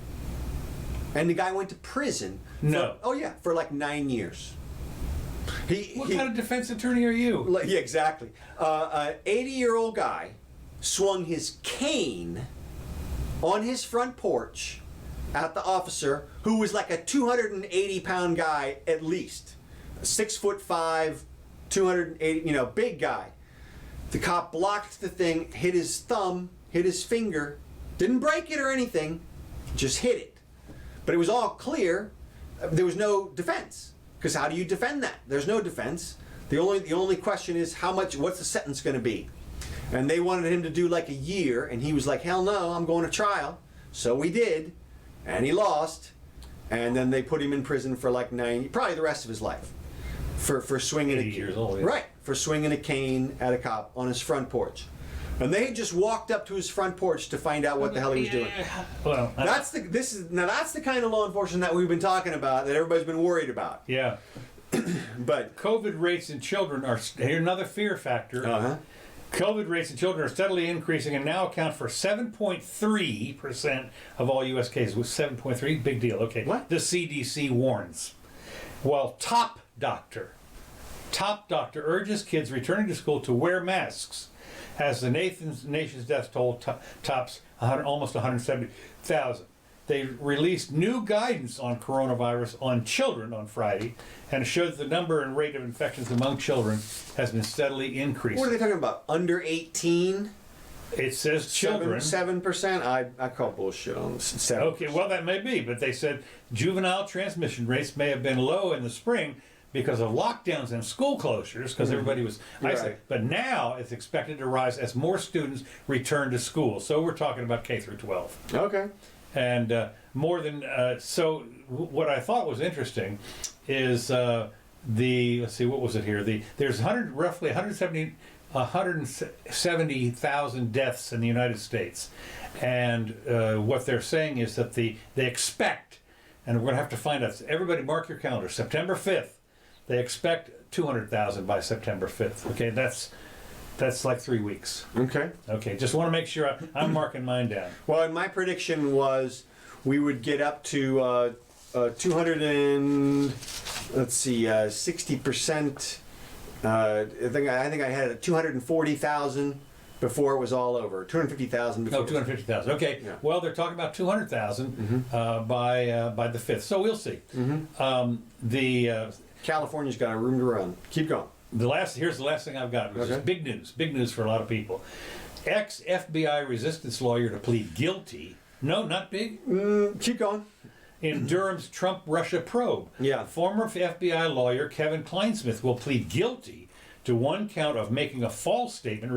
And the guy went to prison. No. For like 9 years. What kind of defense attorney are you? Yeah, exactly. An 80-year-old guy swung his cane on his front porch at the officer, who was like a 280-pound guy at least. 6'5", 280, big guy. The cop blocked the thing, hit his thumb, hit his finger, didn't break it or anything, just hit it. But it was all clear. There was no defense. Because how do you defend that? There's no defense. The only question is what's the sentence going to be? And they wanted him to do like a year, and he was like, hell no, I'm going to trial. So we did, and he lost. And then they put him in prison for like probably the rest of his life. For swinging 80 years old, yeah. Right, for swinging a cane at a cop on his front porch. And they just walked up to his front porch to find out what the hell he was doing. Well, That's the kind of law enforcement that we've been talking about, that everybody's been worried about. yeah. But COVID rates in children are another fear factor. COVID rates in children are steadily increasing and now account for 7.3% of all U.S. cases. With 7.3, big deal. Okay. What? The CDC warns. Well, top doctor urges kids returning to school to wear masks as the nation's death toll tops almost 170,000. They released new guidance on coronavirus on children on Friday, and it showed that the number and rate of infections among children has been steadily increasing. what are they talking about? Under 18? It says children. 7%? I call bullshit on 7. Okay, well, that may be, but they said juvenile transmission rates may have been low in the spring because of lockdowns and school closures, because everybody was isolated. Right. But now it's expected to rise as more students return to school. So we're talking about K through 12. Okay. And more than what I thought was interesting is let's see, what was it here? There's roughly 170,000 deaths in the United States, and what they're saying is that they expect, and we're going to have to find out. Everybody, mark your calendar. September 5th, they expect 200,000 by September 5th. Okay, that's like 3 weeks. Okay. Okay, just want to make sure I'm marking mine down. Well, and my prediction was we would get up to 200 and, 60%. I think I had it at 240,000 before it was all over. 250,000 before. Oh, 250,000. Okay. Yeah. Well, they're talking about 200,000 by the 5th. So we'll see. California's got a room to run. Keep going. Here's the last thing I've got, which is Okay. big news for a lot of people. Ex-FBI resistance lawyer to plead guilty. No, not big. Keep going. In Durham's Trump-Russia probe. Yeah. Former FBI lawyer Kevin Kleinsmith will plead guilty to one count of making a false statement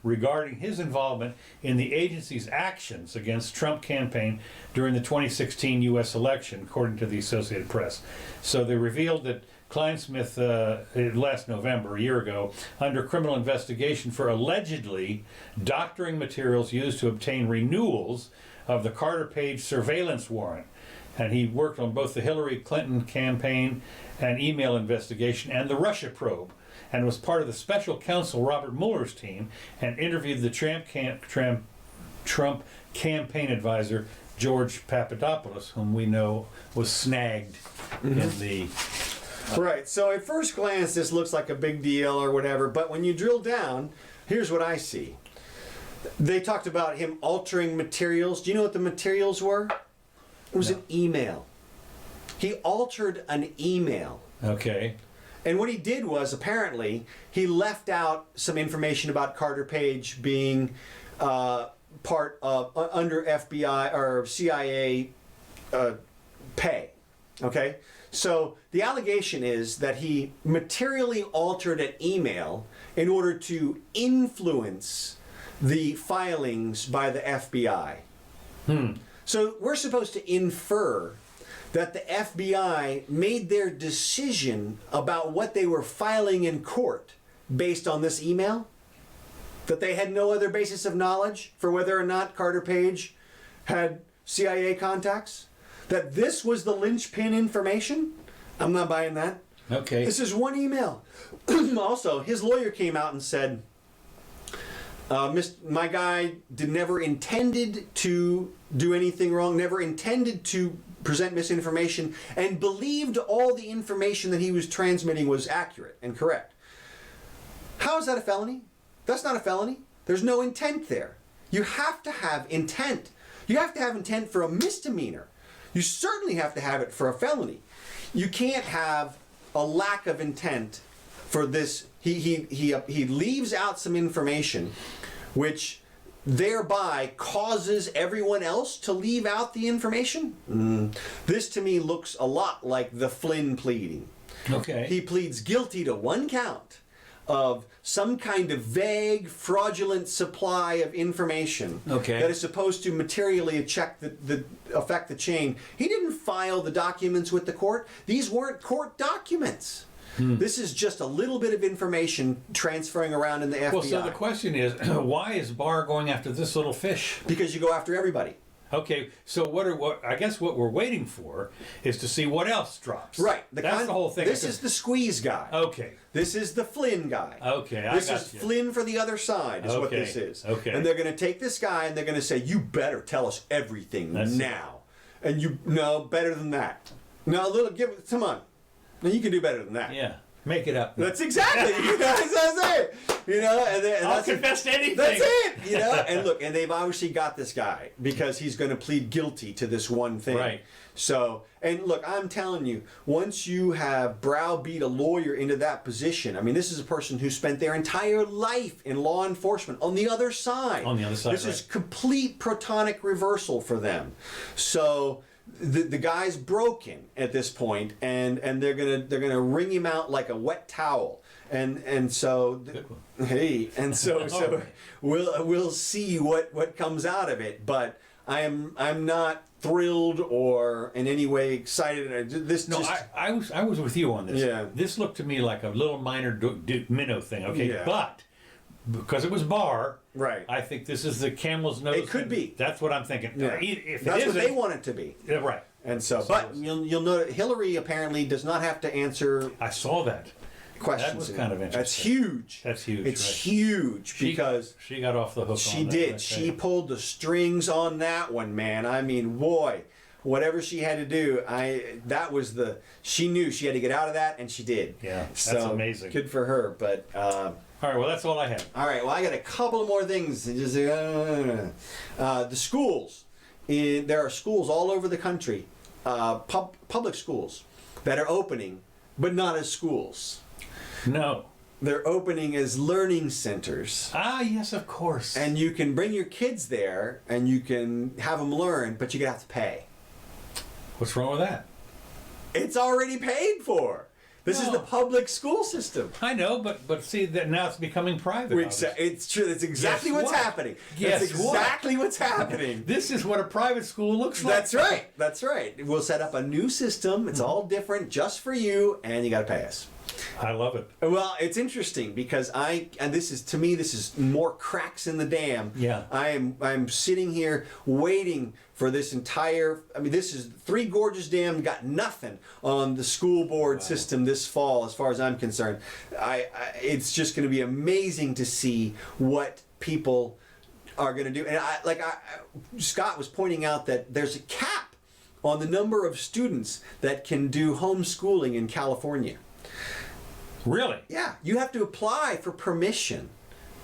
regarding his involvement in the agency's actions against Trump campaign during the 2016 U.S. election, according to the Associated Press. So they revealed that Kleinsmith last November, a year ago, under criminal investigation for allegedly doctoring materials used to obtain renewals of the Carter Page surveillance warrant. And he worked on both the Hillary Clinton campaign and email investigation and the Russia probe, and was part of the special counsel Robert Mueller's team, and interviewed the Trump campaign advisor George Papadopoulos, whom we know was snagged in the... Right, so at first glance this looks like a big deal or whatever, but when you drill down, here's what I see. They talked about him altering materials. Do you know what the materials were? It was an email. He altered an email. Okay. And what he did was, apparently, he left out some information about Carter Page being part of, under FBI or CIA pay. Okay? So the allegation is that he materially altered an email in order to influence the filings by the FBI. So we're supposed to infer that the FBI made their decision about what they were filing in court based on this email? That they had no other basis of knowledge for whether or not Carter Page had CIA contacts? That this was the linchpin information? I'm not buying that. Okay. This is one email. Also, his lawyer came out and said, my guy never intended to do anything wrong, never intended to present misinformation, and believed all the information that he was transmitting was accurate and correct. How is that a felony? That's not a felony. There's no intent there. You have to have intent. You have to have intent for a misdemeanor. You certainly have to have it for a felony. You can't have a lack of intent for this. He leaves out some information which thereby causes everyone else to leave out the information. This to me looks a lot like the Flynn pleading. Okay. He pleads guilty to one count of some kind of vague, fraudulent supply of information that is supposed to materially affect the chain. He didn't file the documents with the court. These weren't court documents. This is just a little bit of information transferring around in the FBI. Well, so the question is, why is Barr going after this little fish? Because you go after everybody. Okay, so what I guess what we're waiting for is to see what else drops. Right. That's the whole thing. This is the squeeze guy. Okay. This is the Flynn guy. Okay, This is Flynn for the other side is what this is. Okay. And they're going to take this guy and they're going to say, you better tell us everything now. And better than that. No, come on. No, you can do better than that. Yeah. Make it up. That's exactly. That's what I'm saying. And I'll confess to anything. That's it. And look, and they've obviously got this guy because he's going to plead guilty to this one thing. Right. So, and look, I'm telling you, once you have browbeat a lawyer into that position, I mean, this is a person who spent their entire life in law enforcement on the other side. On the other side. This is complete protonic reversal for them. So. The guy's broken at this point, and they're gonna wring him out like a wet towel, and so we'll see what comes out of it. But I'm not thrilled or in any way excited. I was with you on this. Yeah. This looked to me like a little minor minnow thing. Okay, Yeah. but because it was Barr. Right. I think this is the camel's nose. It could be. That's what I'm thinking. Yeah. If That's it what they want it to be. Yeah, right. And so but you'll note Hillary apparently does not have to answer I saw that. questions. That was kind of interesting. That's huge. That's huge. It's right. huge because she got off the hook. she on that, did. right She there. pulled the strings on that one, man. I mean, boy, whatever she had to do, she knew she had to get out of that, and she did. Yeah, that's so, amazing. Good for her, but. All right, well, that's all I have. All right, well, I got a couple more things. The schools. There are schools all over the country, public schools, that are opening, but not as schools. No. They're opening as learning centers. Ah, yes, of course. And you can bring your kids there, and you can have them learn, but you're going to have to pay. What's wrong with that? It's already paid for. This is No. the public school system. I know, but see that now it's becoming private. It's true. That's exactly Guess what's what? happening. Guess That's exactly what's happening. This is what a private school looks like. That's right. That's right. We'll set up a new system. It's all different just for you, and you got to pay us. I love it. Well, it's interesting because this is more cracks in the dam. Yeah. I'm sitting here waiting for this entire. I mean, this is Three Gorges Dam got nothing on the school board system this fall, as far as I'm concerned. It's just going to be amazing to see what people are going to do. And Scott was pointing out that there's a cap on the number of students that can do homeschooling in California. Really? Yeah, you have to apply for permission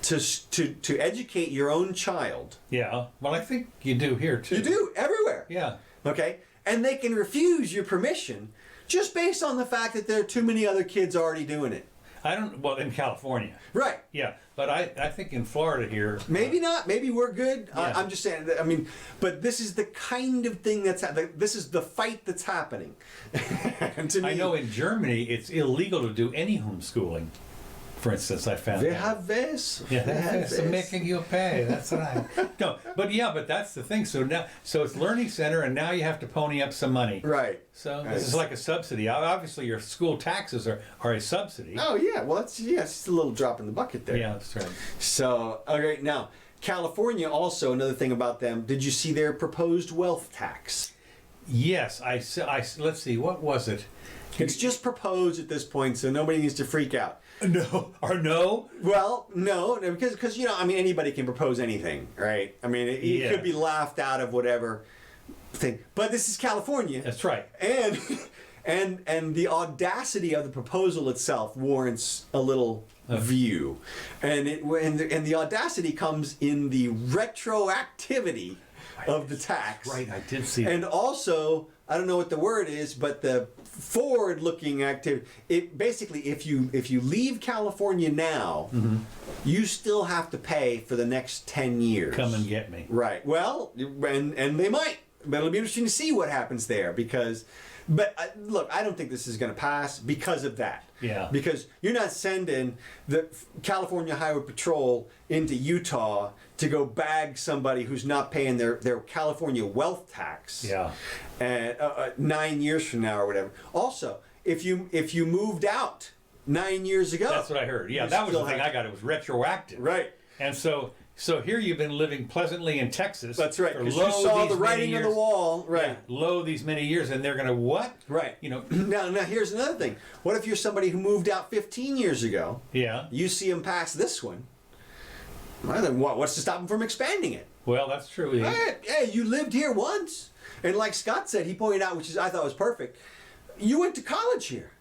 to educate your own child. Yeah. Well, I think you do here too. You do everywhere. Yeah. Okay, and they can refuse your permission just based on the fact that there are too many other kids already doing it. Well, in California. Right. Yeah. But I think in Florida here. Maybe not. Maybe we're good. Yeah. I'm just saying. I mean, but this is the kind of thing this is the fight that's happening. And to me, I know in Germany it's illegal to do any homeschooling. For instance, I found we out. have this. Yeah, we have that's this. making you pay. That's right. No, but that's the thing. So it's learning center, and now you have to pony up some money. Right. So this is like a subsidy. Obviously, your school taxes are a subsidy. Oh yeah. Well, it's just a little drop in the bucket there. Yeah, that's right. So, okay, now, California also, another thing about them, did you see their proposed wealth tax? Yes, I let's see, what was it? It's just proposed at this point, so nobody needs to freak out. No, or no? Well, no, because I mean, anybody can propose anything, right? I mean, it could be laughed out of whatever thing. But this is California. That's right. And the audacity of the proposal itself warrants a little view. And the audacity comes in the retroactivity of the tax. Right, I did see that. And also, I don't know what the word is, but the forward-looking activity. It basically, if you leave California now, you still have to pay for the next 10 years. Come and get me. Right. Well, and they might, but it'll be interesting to see what happens there because. But look, I don't think this is going to pass because of that. Yeah. Because you're not sending the California Highway Patrol into Utah to go bag somebody who's not paying their California wealth tax. Yeah. And 9 years from now or whatever. Also, if you moved out 9 years ago. That's what I heard. Yeah, you that was the still thing I got. It was retroactive. Right. And so here you've been living pleasantly in Texas. That's right. For Because you saw these the many writing on the years. wall. Right. Yeah, low these many years, and they're going to what? Right. You know. Now here's another thing. What if you're somebody who moved out 15 years ago? Yeah. You see them pass this one. Well, then what's to stop them from expanding it? Well, that's true. Hey, you lived here once. And like Scott said, he pointed out, which I thought was perfect, you went to college here.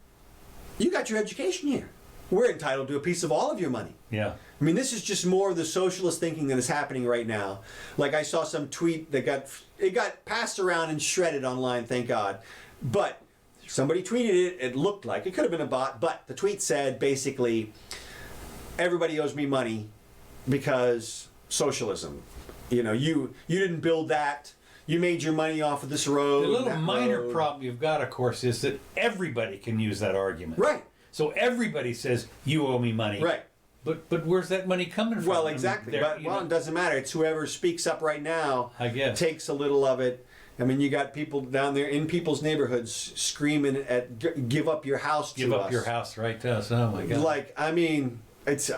You got your education here. We're entitled to a piece of all of your money. Yeah. I mean, this is just more of the socialist thinking that is happening right now. Like I saw some tweet that got passed around and shredded online, thank God. But somebody tweeted it, it looked like, it could have been a bot, but the tweet said basically, everybody owes me money because socialism. You know, you didn't build that. You made your money off of this road. The little that minor road. problem you've got, of course, is that everybody can use that argument. Right. So everybody says, you owe me money. Right. But where's that money coming from? Well, I mean, exactly. there- But, it doesn't matter. It's whoever speaks up right now, I guess. takes a little of it. I mean, you got people down there in people's neighborhoods screaming at give up your house to us. Give up your house right to us. Oh, my God. Like, I mean, it's,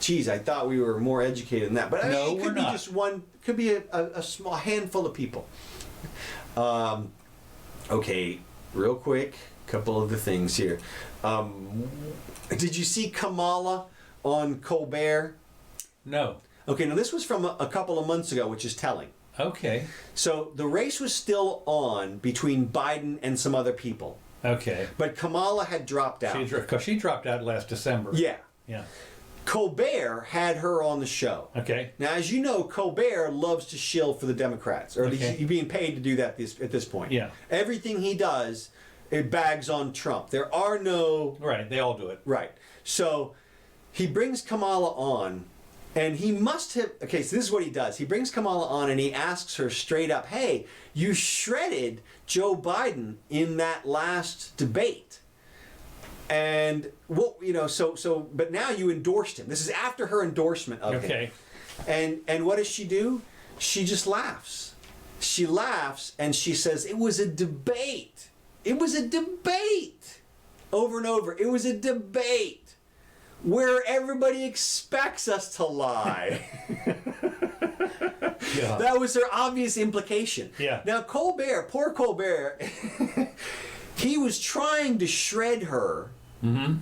geez, I thought we were more educated than that. But I No, mean, it we're could be not. just one, could be a small handful of people. Okay, real quick, couple of the things here. Did you see Kamala on Colbert? No. Okay, now this was from a couple of months ago, which is telling. Okay. So the race was still on between Biden and some other people, Okay. but Kamala had dropped out. She dropped out last December. Yeah. Yeah. Colbert had her on the show. Okay. Now, as you know, Colbert loves to shill for the Democrats, or at least Okay. he's being paid to do that at this point. Yeah. Everything he does, it bags on Trump. There are no... Right. They all do it. Right. So he brings Kamala on, and he must have... Okay, so this is what he does. He brings Kamala on, and he asks her straight up, hey, you shredded Joe Biden in that last debate. And what but now you endorsed him. This is after her endorsement of him. And what does she do? She just laughs. She laughs and she says, "It was a debate. It was a debate." Over and over. It was a debate where everybody expects us to lie. Yeah. That was her obvious implication. Yeah. Now Colbert, poor Colbert, he was trying to shred her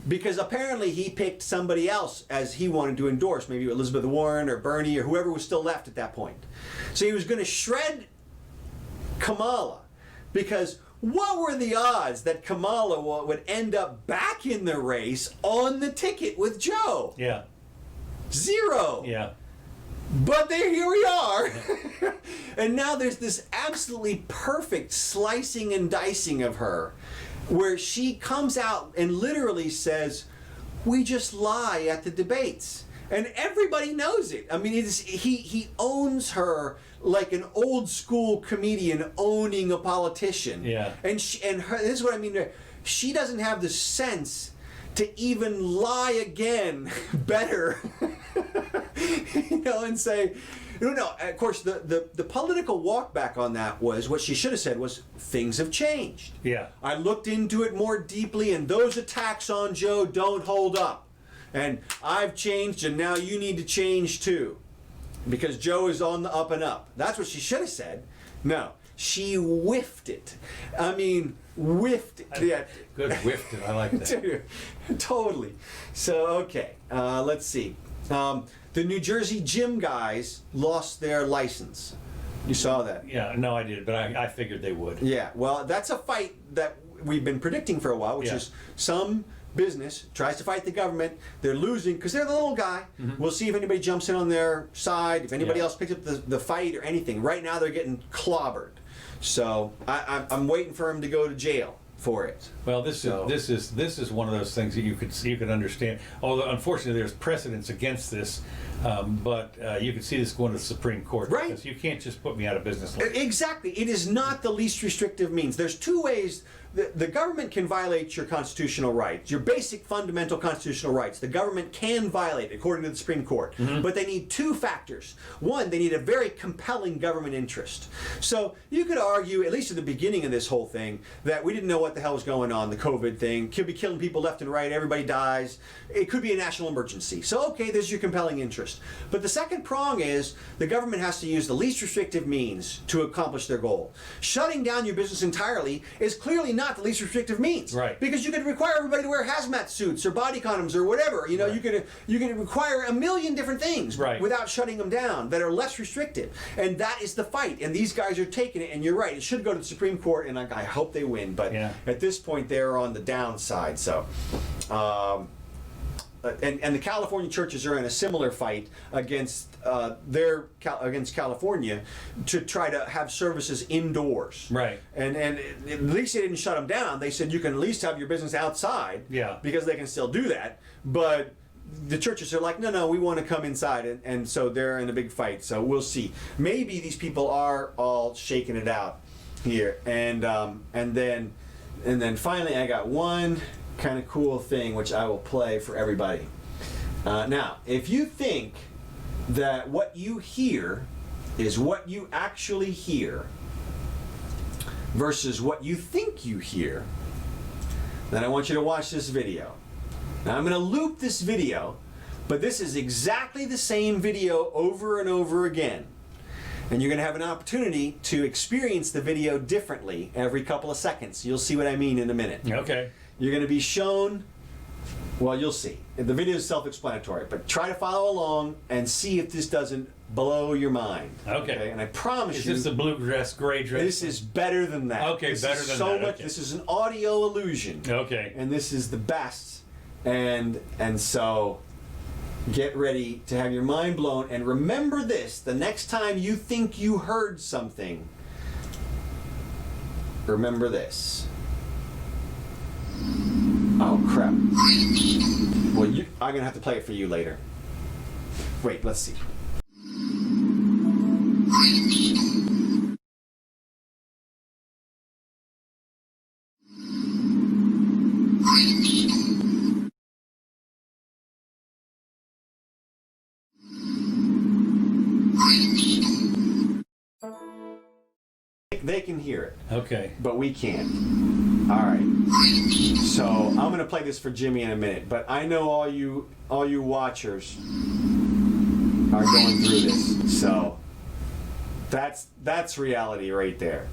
because apparently he picked somebody else as he wanted to endorse, maybe Elizabeth Warren or Bernie or whoever was still left at that point. So he was going to shred Kamala because what were the odds that Kamala would end up back in the race on the ticket with Joe? Yeah. 0. Yeah. But here we are. And now there's this absolutely perfect slicing and dicing of her where she comes out and literally says, "We just lie at the debates." And everybody knows it. I mean, he owns her like an old school comedian owning a politician. Yeah. And this is what I mean. She doesn't have the sense to even lie again better. And say, no. Of course, the political walkback on that was, what she should have said was, "Things have changed. Yeah. I looked into it more deeply, and those attacks on Joe don't hold up. And I've changed, and now you need to change too. Because Joe is on the up and up." That's what she should have said. No. She whiffed it. I mean, whiffed it. Yeah. Good, whiffed it. I like that. Dude, totally. So, okay. Let's see. The New Jersey gym guys lost their license. You saw that? Yeah, no, I did, but I figured they would. Yeah. Well, that's a fight that we've been predicting for a while, which is some business tries to fight the government. They're losing because they're the little guy. We'll see if anybody jumps in on their side, if anybody else picks up the fight or anything. Right now, they're getting clobbered. So I'm waiting for him to go to jail for it. Well, this is one of those things that you could understand. Although unfortunately there's precedence against this, but you could see this going to the Supreme Court. Right. Because you can't just put me out of business like that. Exactly. It is not the least restrictive means. There's two ways. The government can violate your constitutional rights, your basic fundamental constitutional rights. The government can violate, according to the Supreme Court. But they need two factors. One, they need a very compelling government interest. So you could argue, at least at the beginning of this whole thing, that we didn't know what the hell was going on, the COVID thing. Could be killing people left and right, everybody dies. It could be a national emergency. So okay, there's your compelling interest. But the second prong is the government has to use the least restrictive means to accomplish their goal. Shutting down your business entirely is clearly not the least restrictive means. Right. Because you could require everybody to wear hazmat suits or body condoms or whatever. You know, Right. you can require a million different things without shutting them down that are less restrictive. And that is the fight. And these guys are taking it. And you're right. It should go to the Supreme Court. And I hope they win. But at this point, they're on the downside. So. And the California churches are in a similar fight against against California to try to have services indoors. Right. And at least they didn't shut them down. They said you can at least have your business outside. Yeah. Because they can still do that. But the churches are like, no, we want to come inside, and so they're in a big fight. So we'll see. Maybe these people are all shaking it out here, and then finally I got one kind of cool thing which I will play for everybody. Now, if you think that what you hear is what you actually hear versus what you think you hear, then I want you to watch this video. Now I'm going to loop this video, but this is exactly the same video over and over again. And you're going to have an opportunity to experience the video differently every couple of seconds. You'll see what I mean in a minute. Okay. You're going to be shown, well, you'll see. The video is self-explanatory, but try to follow along and see if this doesn't blow your mind. Okay. And I promise you. Is this the blue dress, gray dress? This is better than that. Okay, this better is than so that. much. Okay. This is an audio illusion. Okay. And this is the best. And so get ready to have your mind blown. And remember this, the next time you think you heard something, remember this. Oh, crap. Well, I'm going to have to play it for you later. Wait, let's see. They can hear it, Okay. but we can't. All right. So I'm gonna play this for Jimmy in a minute, but I know all you watchers are going through this. So that's reality right there.